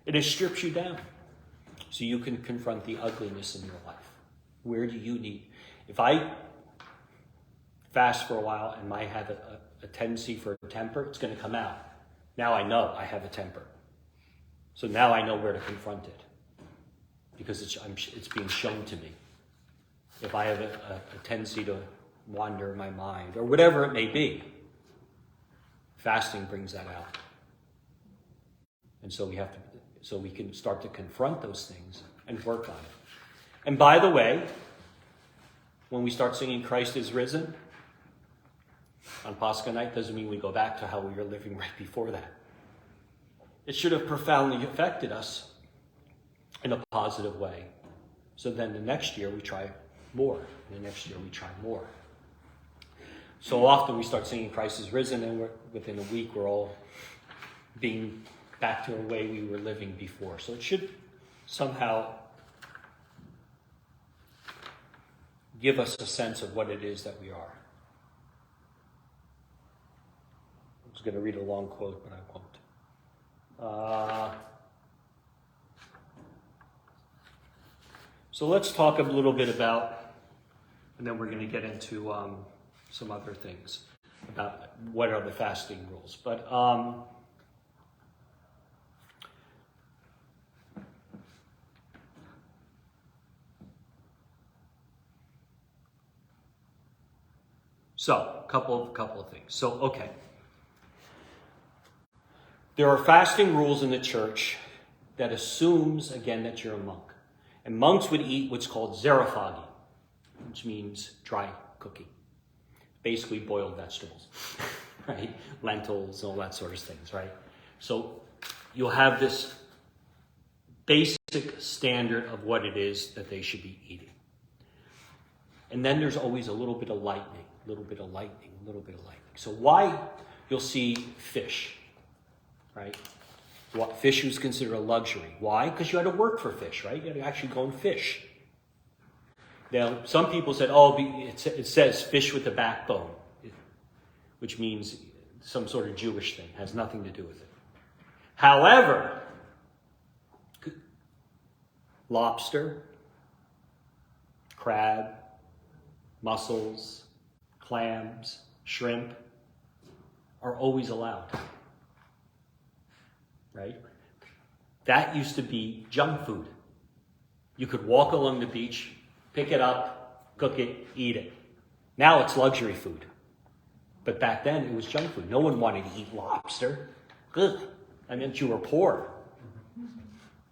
It strips you down so you can confront the ugliness in your life. Where do you need? If I fast for a while and I have a tendency for a temper, it's going to come out. Now I know I have a temper. So now I know where to confront it because it's being shown to me. If I have a tendency to wander in my mind or whatever it may be, fasting brings that out. And so we can start to confront those things and work on it. And by the way, when we start singing Christ is risen on Pascha night, doesn't mean we go back to how we were living right before that. It should have profoundly affected us in a positive way. So then the next year we try more. And the next year we try more. So often we start singing Christ is risen, and within a week we're all being back to the way we were living before. So it should somehow give us a sense of what it is that we are. I was going to read a long quote, but I won't. So let's talk a little bit about, and then we're going to get into some other things about what are the fasting rules. But so a couple of things. So okay, there are fasting rules in the church that assumes again that you're a monk, and monks would eat what's called xerophagi, which means dry cooking. Basically boiled vegetables, right? Lentils, all that sort of things, right? So you'll have this basic standard of what it is that they should be eating. And then there's always a little bit of lightening, a little bit of lightening. So why you'll see fish, right? Fish was considered a luxury. Why? Because you had to work for fish, right? You had to actually go and fish. Now, some people said, it says fish with the backbone, which means some sort of Jewish thing. It has nothing to do with it. However, lobster, crab, mussels, clams, shrimp are always allowed, right? That used to be junk food. You could walk along the beach, pick it up, cook it, eat it. Now it's luxury food. But back then it was junk food. No one wanted to eat lobster. Ugh. That meant you were poor.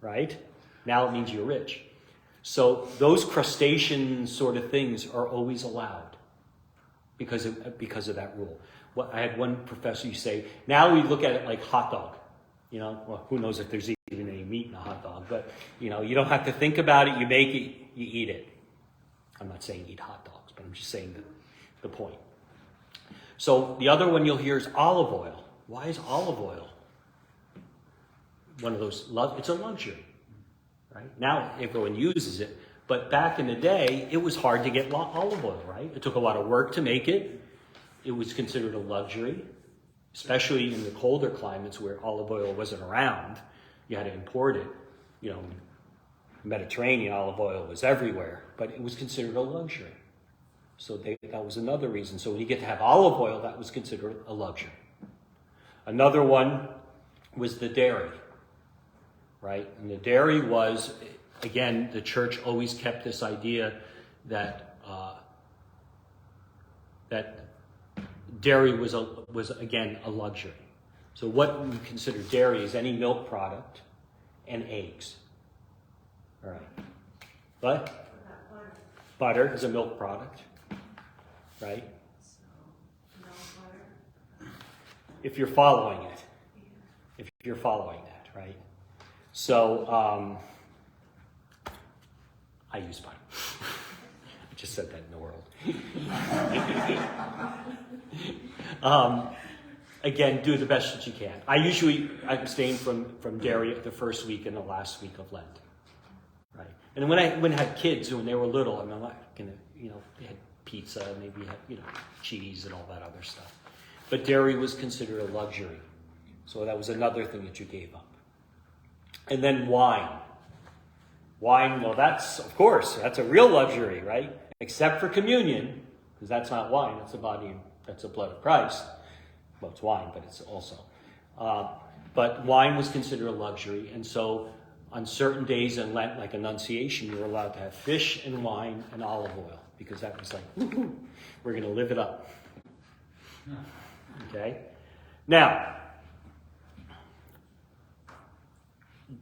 Right? Now it means you're rich. So those crustacean sort of things are always allowed because of that rule. I had one professor say, now we look at it like hot dog. You know, well, who knows if there's even any meat in a hot dog, but you know, you don't have to think about it. You make it, you eat it. I'm not saying eat hot dogs, but I'm just saying the point. So the other one you'll hear is olive oil. Why is olive oil one of those? It's a luxury, right? Now everyone uses it, but back in the day, it was hard to get olive oil, right? It took a lot of work to make it. It was considered a luxury, especially in the colder climates where olive oil wasn't around. You had to import it. You know, Mediterranean olive oil was everywhere, but it was considered a luxury. So that was another reason. So when you get to have olive oil, that was considered a luxury. Another one was the dairy, right? And the dairy was, again, the church always kept this idea that that dairy was again a luxury. So what we consider dairy is any milk product and eggs. All right. What? Butter is a milk product, right? If you're following it. If you're following that, right? So, I use butter. I just said that in the world. Again, do the best that you can. I usually abstain from dairy the first week and the last week of Lent, right? And when I had kids, when they were little, I'm not gonna, they had pizza, maybe had, cheese and all that other stuff. But dairy was considered a luxury, so that was another thing that you gave up. And then wine. Wine, well, that's a real luxury, right? Except for communion, because that's not wine, that's the body, that's the blood of Christ. Well, it's wine, but it's also. But wine was considered a luxury, and so on certain days in Lent, like Annunciation, you were allowed to have fish and wine and olive oil, because that was like, woo-hoo, we're going to live it up. Okay? Now,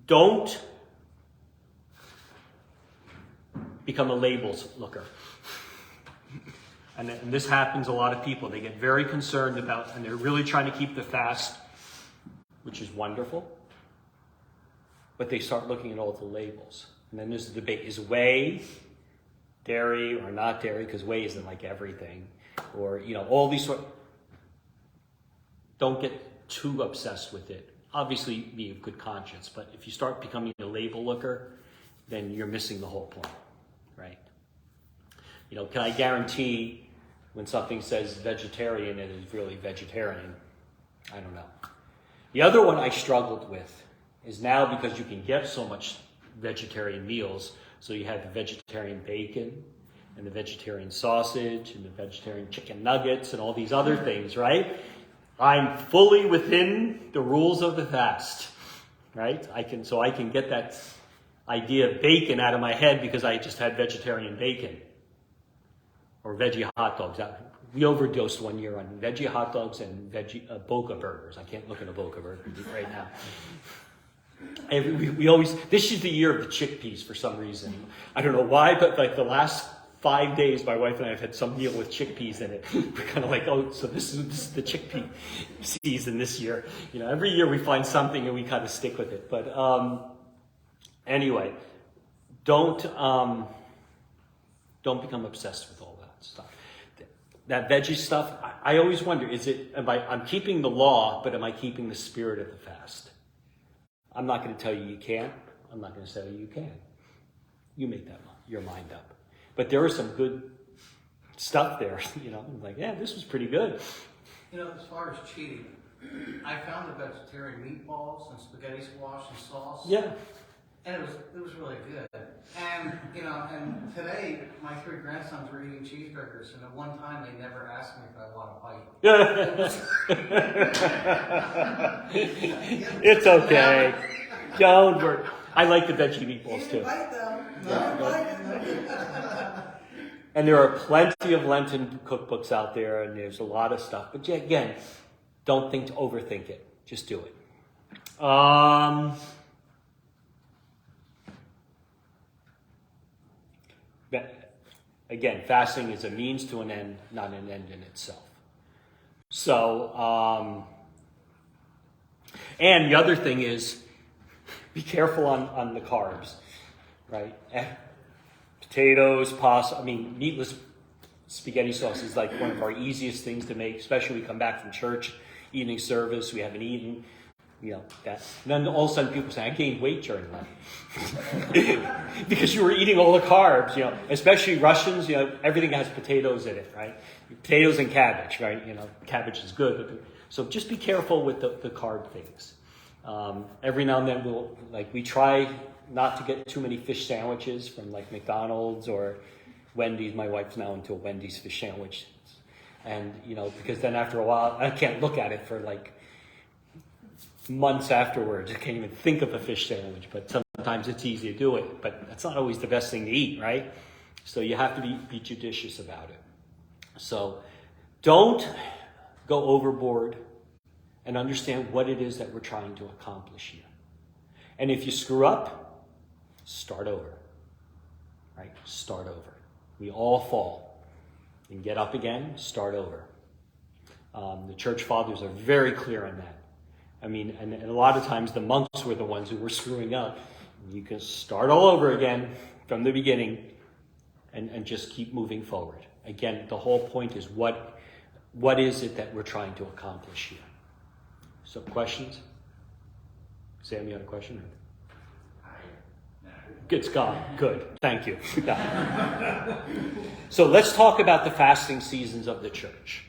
don't become a labels looker. And this happens a lot of people. They get very concerned about, and they're really trying to keep the fast, which is wonderful. But they start looking at all the labels. And then there's the debate, is whey dairy or not dairy? Because whey isn't like everything. Or, all these sort. Don't get too obsessed with it. Obviously, be of good conscience. But if you start becoming a label looker, then you're missing the whole point, right? Can I guarantee when something says vegetarian, it is really vegetarian? I don't know. The other one I struggled with is now, because you can get so much vegetarian meals, so you have the vegetarian bacon and the vegetarian sausage and the vegetarian chicken nuggets and all these other things, right? I'm fully within the rules of the fast, right? I can get that idea of bacon out of my head because I just had vegetarian bacon. Or veggie hot dogs. We overdosed one year on veggie hot dogs and veggie Boca burgers. I can't look at a Boca burger right now. And we always, this is the year of the chickpeas for some reason. I don't know why, but like the last 5 days, my wife and I have had some meal with chickpeas in it. We're kind of like, so this is the chickpea season this year. Every year we find something and we kind of stick with it. But anyway, don't become obsessed with all that stuff. That veggie stuff, I always wonder, I'm keeping the law, but am I keeping the spirit of the fast? I'm not going to tell you can't. I'm not going to tell you can. You make your mind up. But there is some good stuff there, like, yeah, this was pretty good. As far as cheating, I found the vegetarian meatballs and spaghetti squash and sauce. Yeah. And it was really good. And, and today my 3 grandsons were eating cheeseburgers, and at one time they never asked me if I want a bite. It's okay. Don't worry. I like the veggie meatballs too. And there are plenty of Lenten cookbooks out there, and there's a lot of stuff. But again, don't overthink it. Just do it. Again, fasting is a means to an end, not an end in itself. So, And the other thing is, be careful on the carbs, right? Potatoes, pasta, meatless spaghetti sauce is like one of our easiest things to make, especially when we come back from church, evening service, we haven't eaten, that. And then all of a sudden people say, I gained weight during Lent. Because you were eating all the carbs, especially Russians, everything has potatoes in it, right? Potatoes and cabbage, right? Cabbage is good. So just be careful with the carb things. Every now and then we try not to get too many fish sandwiches from like McDonald's or Wendy's. My wife's now into a Wendy's fish sandwich. And, because then after a while, I can't look at it for like months afterwards. I can't even think of a fish sandwich, but sometimes it's easy to do it. But that's not always the best thing to eat, right? So you have to be judicious about it. So don't go overboard and understand what it is that we're trying to accomplish here. And if you screw up, start over, right? Start over. We all fall. And get up again, start over. The church fathers are very clear on that. And a lot of times the monks were the ones who were screwing up. You can start all over again from the beginning and just keep moving forward. Again, the whole point is what is it that we're trying to accomplish here? So questions? Sam, you had a question? It's gone. Good. Thank you. So let's talk about the fasting seasons of the church.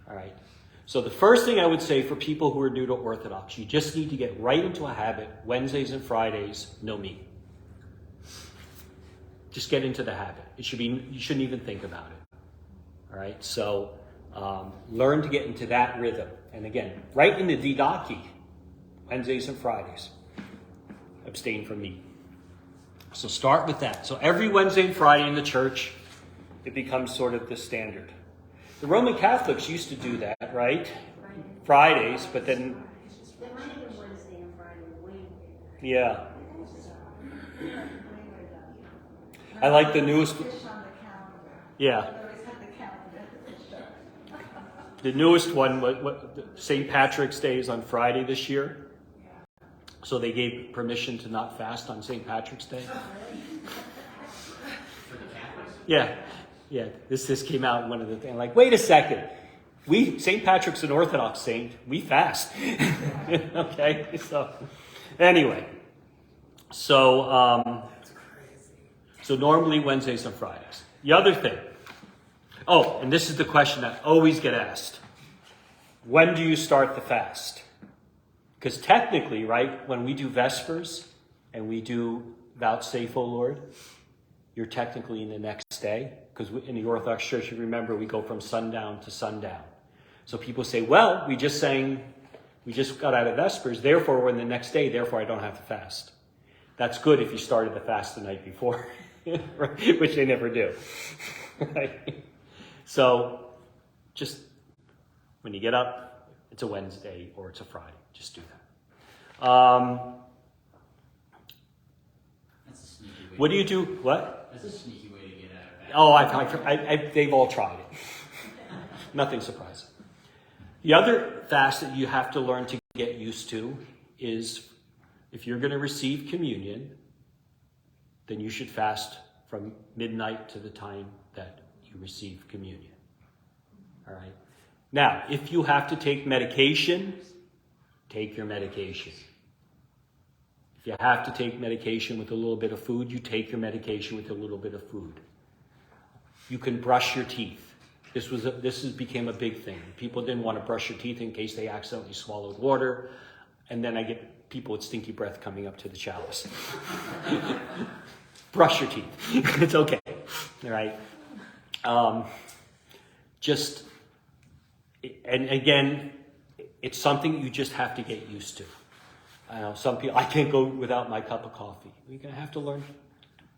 All right. So the first thing I would say for people who are new to Orthodox, you just need to get right into a habit. Wednesdays and Fridays, no meat. Just get into the habit. You shouldn't even think about it. All right. So learn to get into that rhythm. And again, right in the Didache, Wednesdays and Fridays, abstain from meat. So start with that. So every Wednesday and Friday in the church, it becomes sort of the standard. The Roman Catholics used to do that, right? Fridays, but then... They might have been Wednesday and Friday way. Yeah. I like the newest... Yeah. The newest one, St. Patrick's Day is on Friday this year. So they gave permission to not fast on St. Patrick's Day. Yeah. This came out in one of the things. Like, wait a second. St. Patrick's an Orthodox saint. We fast. Okay. So, anyway. So normally Wednesdays and Fridays. The other thing. Oh, and this is the question I always get asked. When do you start the fast? Because technically, right, when we do Vespers and we do Vouchsafe, O Lord, you're technically in the next day. Because in the Orthodox Church, you remember, we go from sundown to sundown. So people say, well, we just got out of Vespers, therefore we're in the next day, therefore I don't have to fast. That's good if you started the fast the night before, right? Which they never do. Right? So just when you get up, it's a Wednesday or it's a Friday. Just do that. That's a sneaky way. What do you do? What? That's a sneaky way to get out of bed. Oh, they've all tried it. Nothing surprising. The other fast that you have to learn to get used to is if you're going to receive communion, then you should fast from midnight to the time that you receive communion. All right. Now, if you have to take medication, take your medication. If you have to take medication with a little bit of food, you take your medication with a little bit of food. You can brush your teeth. This became a big thing. People didn't want to brush your teeth in case they accidentally swallowed water. And then I get people with stinky breath coming up to the chalice. Brush your teeth. It's okay. All right. And again, it's something you just have to get used to. I know some people, I can't go without my cup of coffee. You're going to have to learn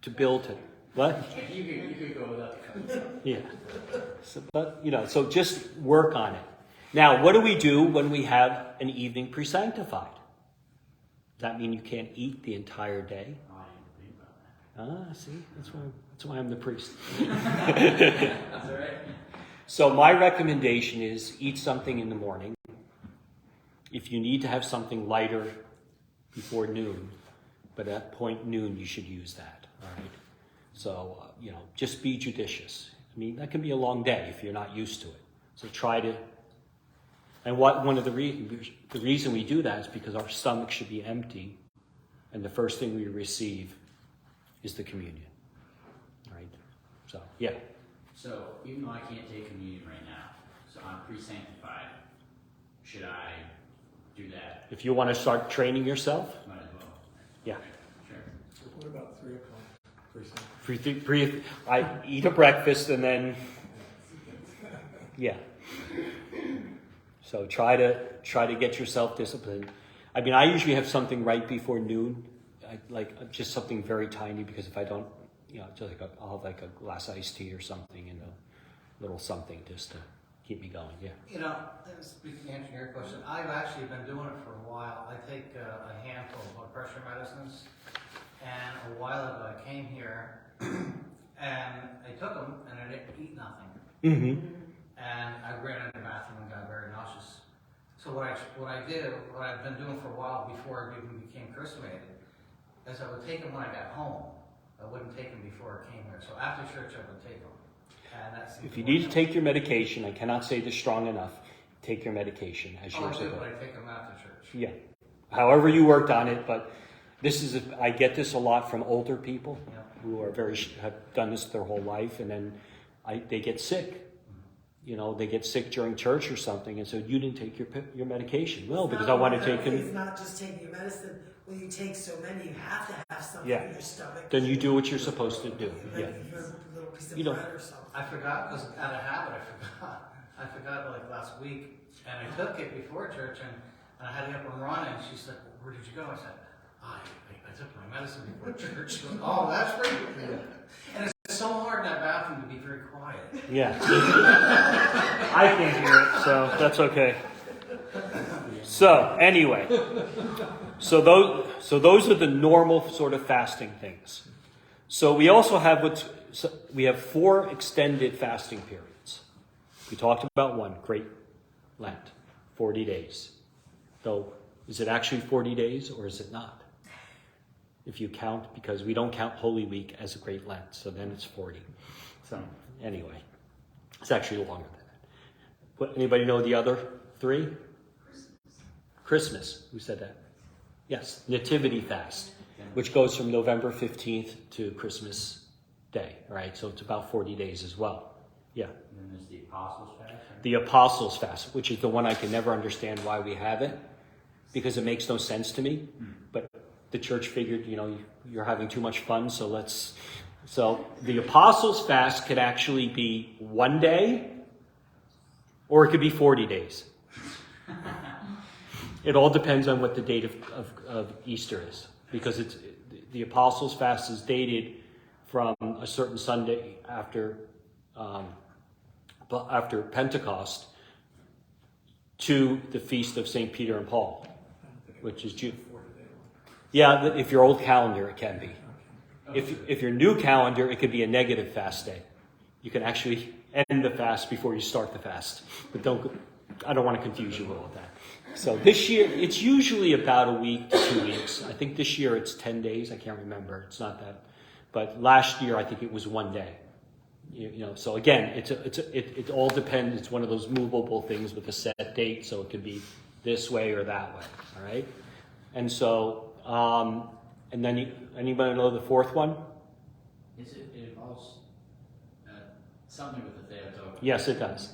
to build it. What? You could go without the cup. Yeah. So just work on it. Now, what do we do when we have an evening pre-sanctified? Does that mean you can't eat the entire day? Oh, I didn't think about that. See, that's why I'm the priest. That's all right. So my recommendation is eat something in the morning If you need to have something lighter before noon, but at point noon, you should use that, all right? So, just be judicious. I mean, that can be a long day if you're not used to it. So try to, and one of the reason we do that is because our stomach should be empty, and the first thing we receive is the communion, right? So, yeah. So even though I can't take communion right now, so I'm pre-sanctified, should I do that? If you want to start training yourself, Might as well. yeah. Sure. What about 3 o'clock? I eat a breakfast and then, yeah. So try to get yourself disciplined. I mean, I usually have something right before noon, like just something very tiny, because if I don't, just I'll have like a glass of iced tea or something and a little something just to keep me going. Yeah. Speaking to answer your question, I've actually been doing it for a while. I take a handful of blood pressure medicines, and a while ago I came here and I took them and I didn't eat nothing. Mm-hmm. And I ran in the bathroom and got very nauseous. So what I've been doing for a while before I even became chrismated, is I would take them when I got home. I wouldn't take them before I came here. So after church I would take them. And that's If you need to take your medication, I cannot say this strong enough, take your medication as you're I do, supposed but to. I take them after church. Yeah. However you worked on it, but I get this a lot from older people who are have done this their whole life, and then they get sick. They get sick during church or something, and so you didn't take your medication. Well, because I want to take it. It's not just taking your medicine. When you take so many, you have to have something Yeah. in your stomach. Then you do what you're supposed to do. Like Yeah. a little piece of You don't- bread or something. I forgot, because out of habit, I forgot like last week, and I took it before church, and I had to get up and run, and she said, "Where did you go?" I said, I took my medicine before church. She goes, "Oh, that's great." And it's so hard in that bathroom to be very quiet. Yeah. I can't hear it, so that's okay. So anyway, so those are the normal sort of fasting things. So we also have we have 4 extended fasting periods. We talked about one, Great Lent, 40 days. So is it actually 40 days or is it not? If you count, because we don't count Holy Week as a Great Lent, so then it's 40. So anyway, it's actually longer than that. Anybody know the other 3? Christmas. Who said that? Yes, Nativity fast, which goes from November 15th to Christmas Day, right? So it's about 40 days as well. Yeah. And then there's the Apostles' Fast. Right? The Apostles' fast, which is the one I can never understand why we have it, because it makes no sense to me. But the church figured, you're having too much fun, so the Apostles' fast could actually be 1 day, or it could be 40 days. It all depends on what the date of Easter is, because the Apostles' fast is dated from a certain Sunday after Pentecost to the feast of St. Peter and Paul, which is June. Yeah, if your old calendar, it can be. If your new calendar, it could be a negative fast day. You can actually end the fast before you start the fast, but I don't want to confuse you with all that. So this year, it's usually about a week to 2 weeks. I think this year it's 10 days. I can't remember. It's not that. But last year, I think it was 1 day. So again, it all depends. It's one of those movable things with a set date, so it could be this way or that way. All right. And so, and then anybody know the 4th one? It involves something with the Theotokos. Yes, it does.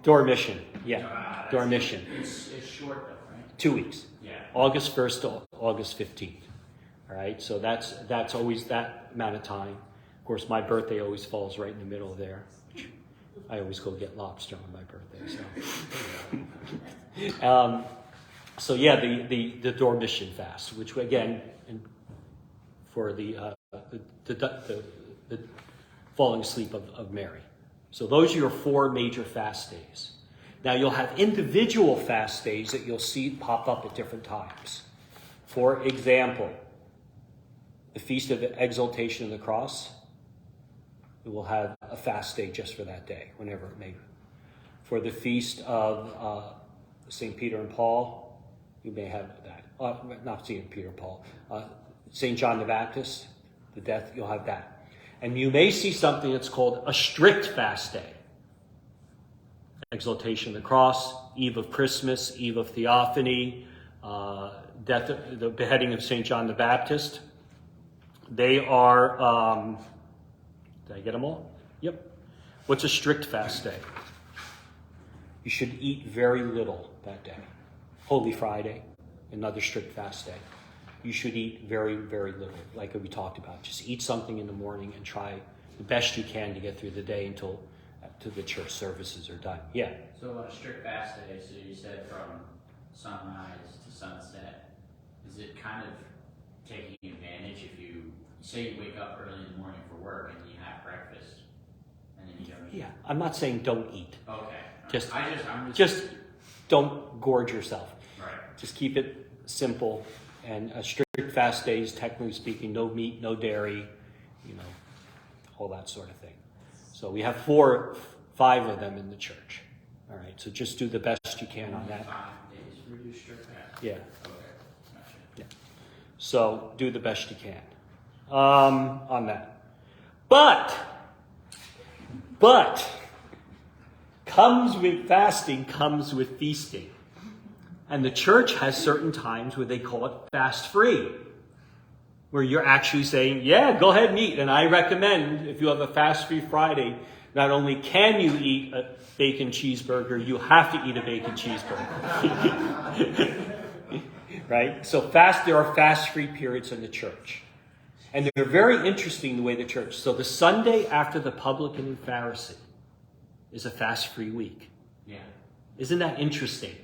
Dormition. Yeah, Dormition. It's short though, right? 2 weeks. Yeah. August 1st to August 15th. All right, so that's always that amount of time. Of course, my birthday always falls right in the middle of there. I always go get lobster on my birthday. So, yeah, the Dormition fast, which again, for the falling asleep of Mary. So those are your 4 major fast days. Now you'll have individual fast days that you'll see pop up at different times. For example, the Feast of the Exaltation of the Cross, we will have a fast day just for that day, whenever it may be. For the Feast of St. Peter and Paul, You may have that. Not St. Peter, Paul. St. John the Baptist, the death, you'll have that. And you may see something that's called a strict fast day. Exaltation of the Cross, Eve of Christmas, Eve of Theophany, the beheading of St. John the Baptist. They are, did I get them all? Yep. What's a strict fast day? You should eat very little that day. Holy Friday, another strict fast day. You should eat very, very little, like we talked about. Just eat something in the morning and try the best you can to get through the day until the church services are done. Yeah. So on a strict fast day, so you said from sunrise to sunset, is it kind of taking advantage if you say you wake up early in the morning for work and you have breakfast and then you don't eat? Yeah, I'm not saying don't eat. Okay. I'm just don't gorge yourself. Right. Just keep it simple. And a strict fast day is, technically speaking, no meat, no dairy, all that sort of thing. So we have 5 of them in the church. All right, so just do the best you can on that. 5 days reduced strict fast. Yeah. Okay. Gotcha. Yeah. So do the best you can on that. But fasting comes with feasting. And the church has certain times where they call it fast free, where you're actually saying, yeah, go ahead and eat. And I recommend, if you have a fast free Friday, not only can you eat a bacon cheeseburger, you have to eat a bacon cheeseburger. Right? So there are fast free periods in the church. And they're very interesting the way the church. So the Sunday after the publican and Pharisee is a fast free week. Yeah. Isn't that interesting?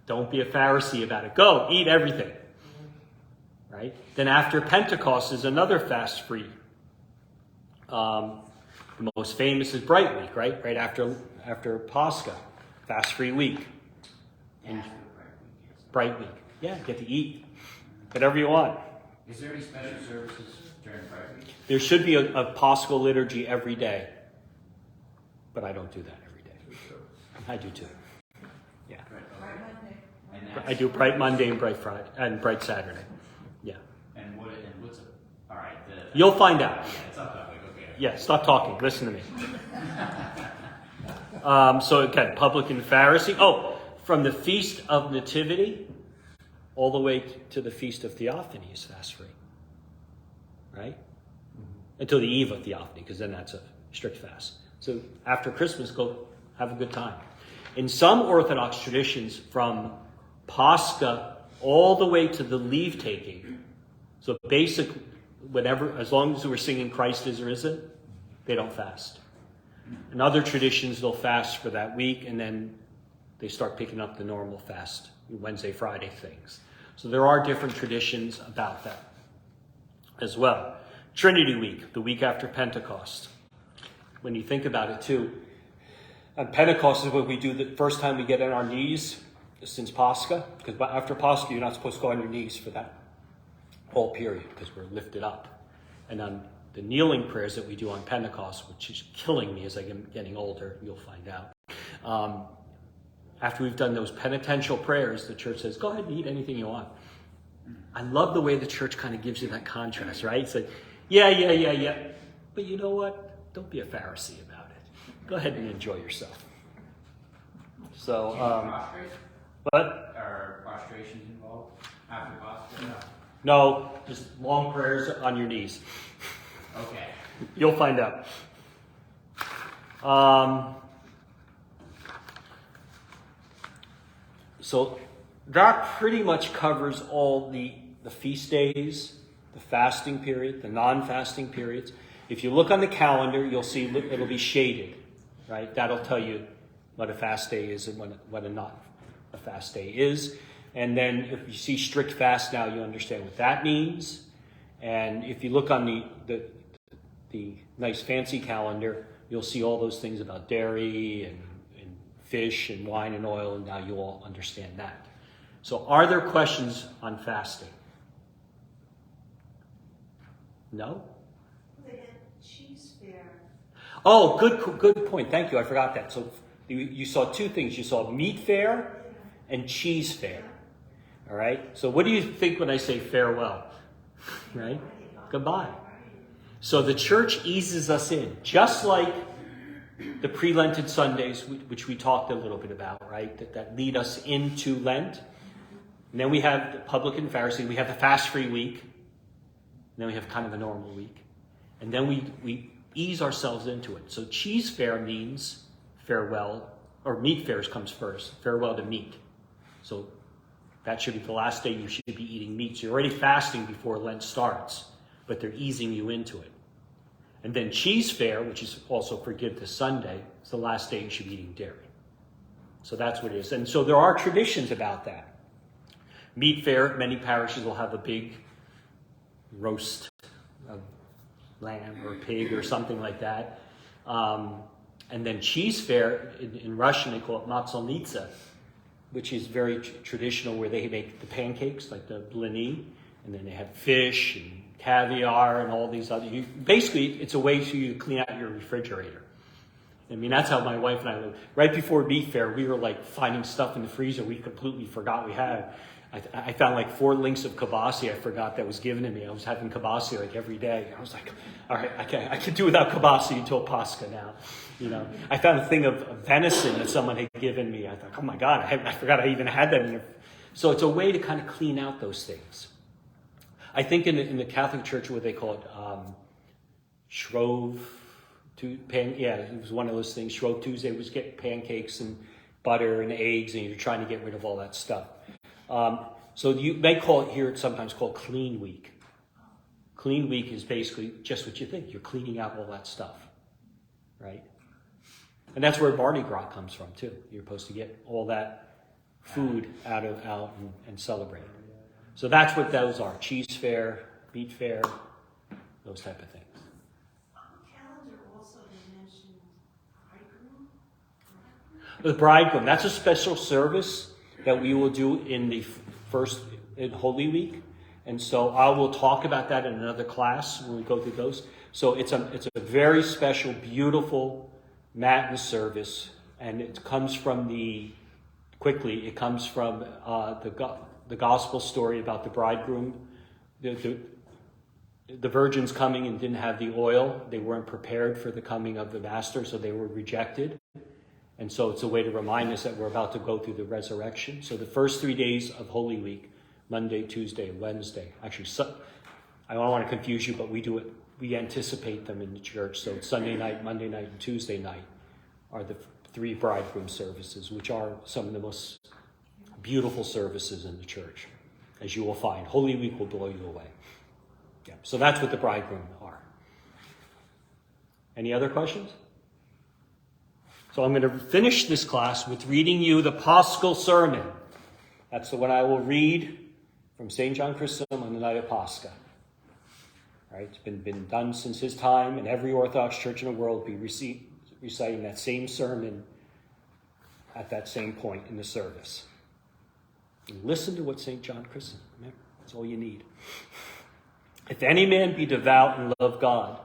Don't be a Pharisee about it. Go, eat everything. Right? Then after Pentecost is another fast free. The most famous is Bright Week, right? Right after Pascha, fast free week. And Bright Week. Yeah, get to eat whatever you want. Is there any special services during Bright Week? There should be a Paschal liturgy every day. But I don't do that every day. I do too. Yeah. I do Bright Monday and Bright Friday and Bright Saturday. Yeah. And what's all right? You'll find out. Yeah, it's up that way. Okay. Yeah, stop talking. Listen to me. So again, publican Pharisee. Oh, from the Feast of Nativity all the way to the Feast of Theophany is fast free. Right? Until the Eve of Theophany, because then that's a strict fast. So after Christmas, go have a good time. In some Orthodox traditions, from Pascha all the way to the leave taking, so basically, as long as we're singing Christ is risen, they don't fast. In other traditions, they'll fast for that week, and then they start picking up the normal fast, Wednesday, Friday things. So there are different traditions about that as well. Trinity Week, the week after Pentecost. When you think about it too, on Pentecost is what we do the first time we get on our knees since Pascha, because after Pascha you're not supposed to go on your knees for that whole period because we're lifted up. And on the kneeling prayers that we do on Pentecost, which is killing me as I'm getting older, you'll find out. After we've done those penitential prayers, the church says, go ahead and eat anything you want. I love the way the church kind of gives you that contrast, right? It's like, yeah. But you know what? Don't be a Pharisee about it. Go ahead and enjoy yourself. So, Prostrate? but Are prostrations involved after Pascha? no, just long prayers on your knees. Okay. You'll find out. So that pretty much covers all the feast days, the fasting period, the non-fasting periods. If you look on the calendar, you'll see it'll be shaded, right? That'll tell you what a fast day is and what a not a fast day is. And then if you see strict fast now, you understand what that means. And if you look on the nice fancy calendar, you'll see all those things about dairy and fish and wine and oil, and now you all understand that. So are there questions on fasting? No? They had cheese fair. Oh, good point. Thank you. I forgot that. So you saw two things. You saw meat fair and cheese fair. All right? So what do you think when I say farewell? Right? Goodbye. So the church eases us in, just like the pre-Lenten Sundays, which we talked a little bit about, right? That lead us into Lent. And then we have the publican and Pharisee. We have the fast-free week. And then we have kind of a normal week. And then we ease ourselves into it. So cheese fare means farewell, or meat fairs comes first. Farewell to meat. So that should be the last day you should be eating meat. So you're already fasting before Lent starts, but they're easing you into it. And then cheese fare, which is also Forgive This Sunday, is the last day you should be eating dairy. So that's what it is. And so there are traditions about that. Meat fare, many parishes will have a big roast of lamb or pig or something like that. And then cheese fare, in Russian they call it matzelnitsa, which is very traditional, where they make the pancakes, like the blini, and then they have fish and caviar and all these other. Basically, it's a way for you to clean out your refrigerator. I mean, that's how my wife and I lived. Right before meat fare, we were like finding stuff in the freezer we completely forgot we had. I found like 4 links of kibasi I forgot that was given to me. I was having kibasi like every day. I was like, all right, I can do without kibasi until Pascha now. You know, I found a thing of venison that someone had given me. I thought, oh my God, I forgot I even had that in there. So it's a way to kind of clean out those things. I think in the Catholic Church, what they call it, Shrove Tuesday. Yeah, it was one of those things. Shrove Tuesday was get pancakes and butter and eggs, and you're trying to get rid of all that stuff. So you may call it here, it's sometimes called Clean Week. Clean Week is basically just what you think. You're cleaning out all that stuff, right? And that's where Mardi Gras comes from too. You're supposed to get all that food out and celebrate. So that's what those are: cheese fare, meat fare, those type of things. On the calendar also they mentioned bridegroom. The bridegroom, that's a special service that we will do in Holy Week. And so I will talk about that in another class when we go through those. So it's a very special, beautiful matin service. And it comes from the gospel story about the bridegroom. The virgins coming and didn't have the oil. They weren't prepared for the coming of the master, so they were rejected. And so it's a way to remind us that we're about to go through the resurrection. So the first 3 days of Holy Week, Monday, Tuesday, Wednesday. Actually, I don't want to confuse you, but we do it. We anticipate them in the church. So it's Sunday night, Monday night, and Tuesday night are the 3 bridegroom services, which are some of the most beautiful services in the church, as you will find. Holy Week will blow you away. Yeah. So that's what the bridegroom are. Any other questions? So I'm going to finish this class with reading you the Paschal Sermon. That's the one I will read from St. John Chrysostom on the night of Pascha. All right, it's been done since his time, and every Orthodox church in the world will be reciting that same sermon at that same point in the service. And listen to what St. John Chrysostom, remember, that's all you need. If any man be devout and love God,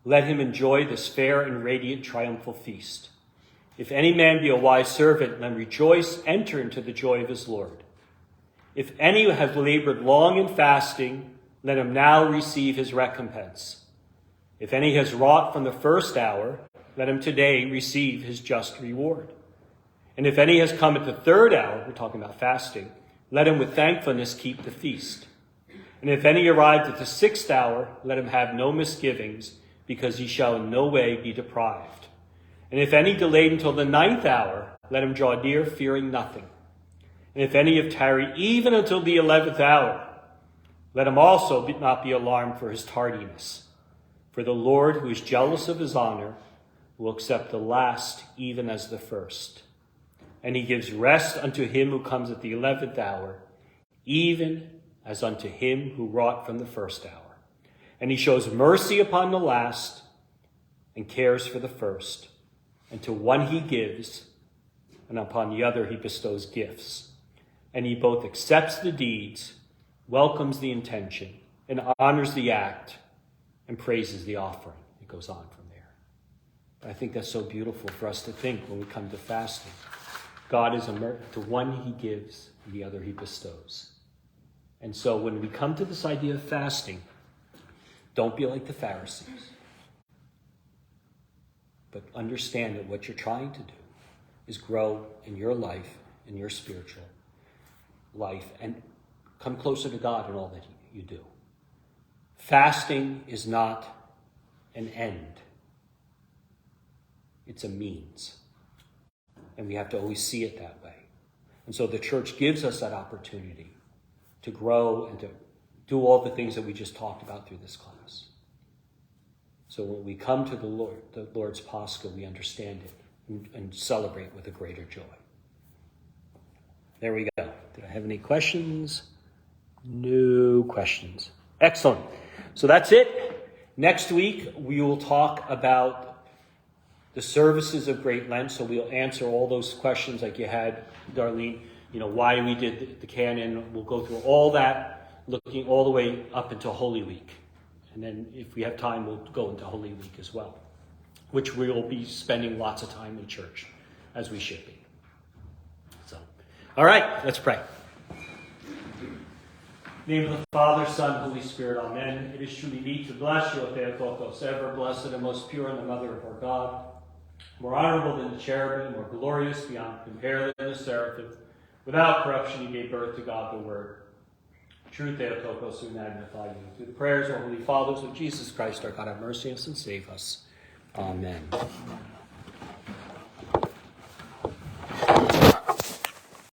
let him enjoy this fair and radiant triumphal feast. If any man be a wise servant, let him rejoice, enter into the joy of his Lord. If any have labored long in fasting, let him now receive his recompense. If any has wrought from the first hour, let him today receive his just reward. And if any has come at the 3rd hour, we're talking about fasting, let him with thankfulness keep the feast. And if any arrived at the 6th hour, let him have no misgivings, because he shall in no way be deprived. And if any delayed until the 9th hour, let him draw near, fearing nothing. And if any have tarried even until the 11th hour, let him also not be alarmed for his tardiness. For the Lord, who is jealous of his honor, will accept the last even as the first. And he gives rest unto him who comes at the 11th hour, even as unto him who wrought from the first hour. And he shows mercy upon the last and cares for the first. And to one he gives, and upon the other he bestows gifts. And he both accepts the deeds, welcomes the intention, and honors the act, and praises the offering. It goes on from there. But I think that's so beautiful for us to think when we come to fasting. God is to one he gives, and the other he bestows. And so when we come to this idea of fasting, don't be like the Pharisees. But understand that what you're trying to do is grow in your life, in your spiritual life, and come closer to God in all that you do. Fasting is not an end. It's a means. And we have to always see it that way. And so the church gives us that opportunity to grow and to do all the things that we just talked about through this class. So when we come to the Lord's Pascha, we understand it and celebrate with a greater joy. There we go. Did I have any questions? No questions. Excellent. So that's it. Next week, we will talk about the services of Great Lent. So we'll answer all those questions like you had, Darlene. Why we did the canon. We'll go through all that, looking all the way up until Holy Week. And then if we have time, we'll go into Holy Week as well, which we will be spending lots of time in church, as we should be. So, all right, let's pray. In the name of the Father, Son, Holy Spirit, amen. It is truly meet to bless you, O Theotokos, ever blessed and most pure, and the Mother of our God, more honorable than the cherubim, more glorious beyond compare than the seraphim. Without corruption, you gave birth to God the Word. True Theotokos, we magnify you. Through the prayers of our Holy Fathers of Jesus Christ, our God, have mercy on us and save us. Amen.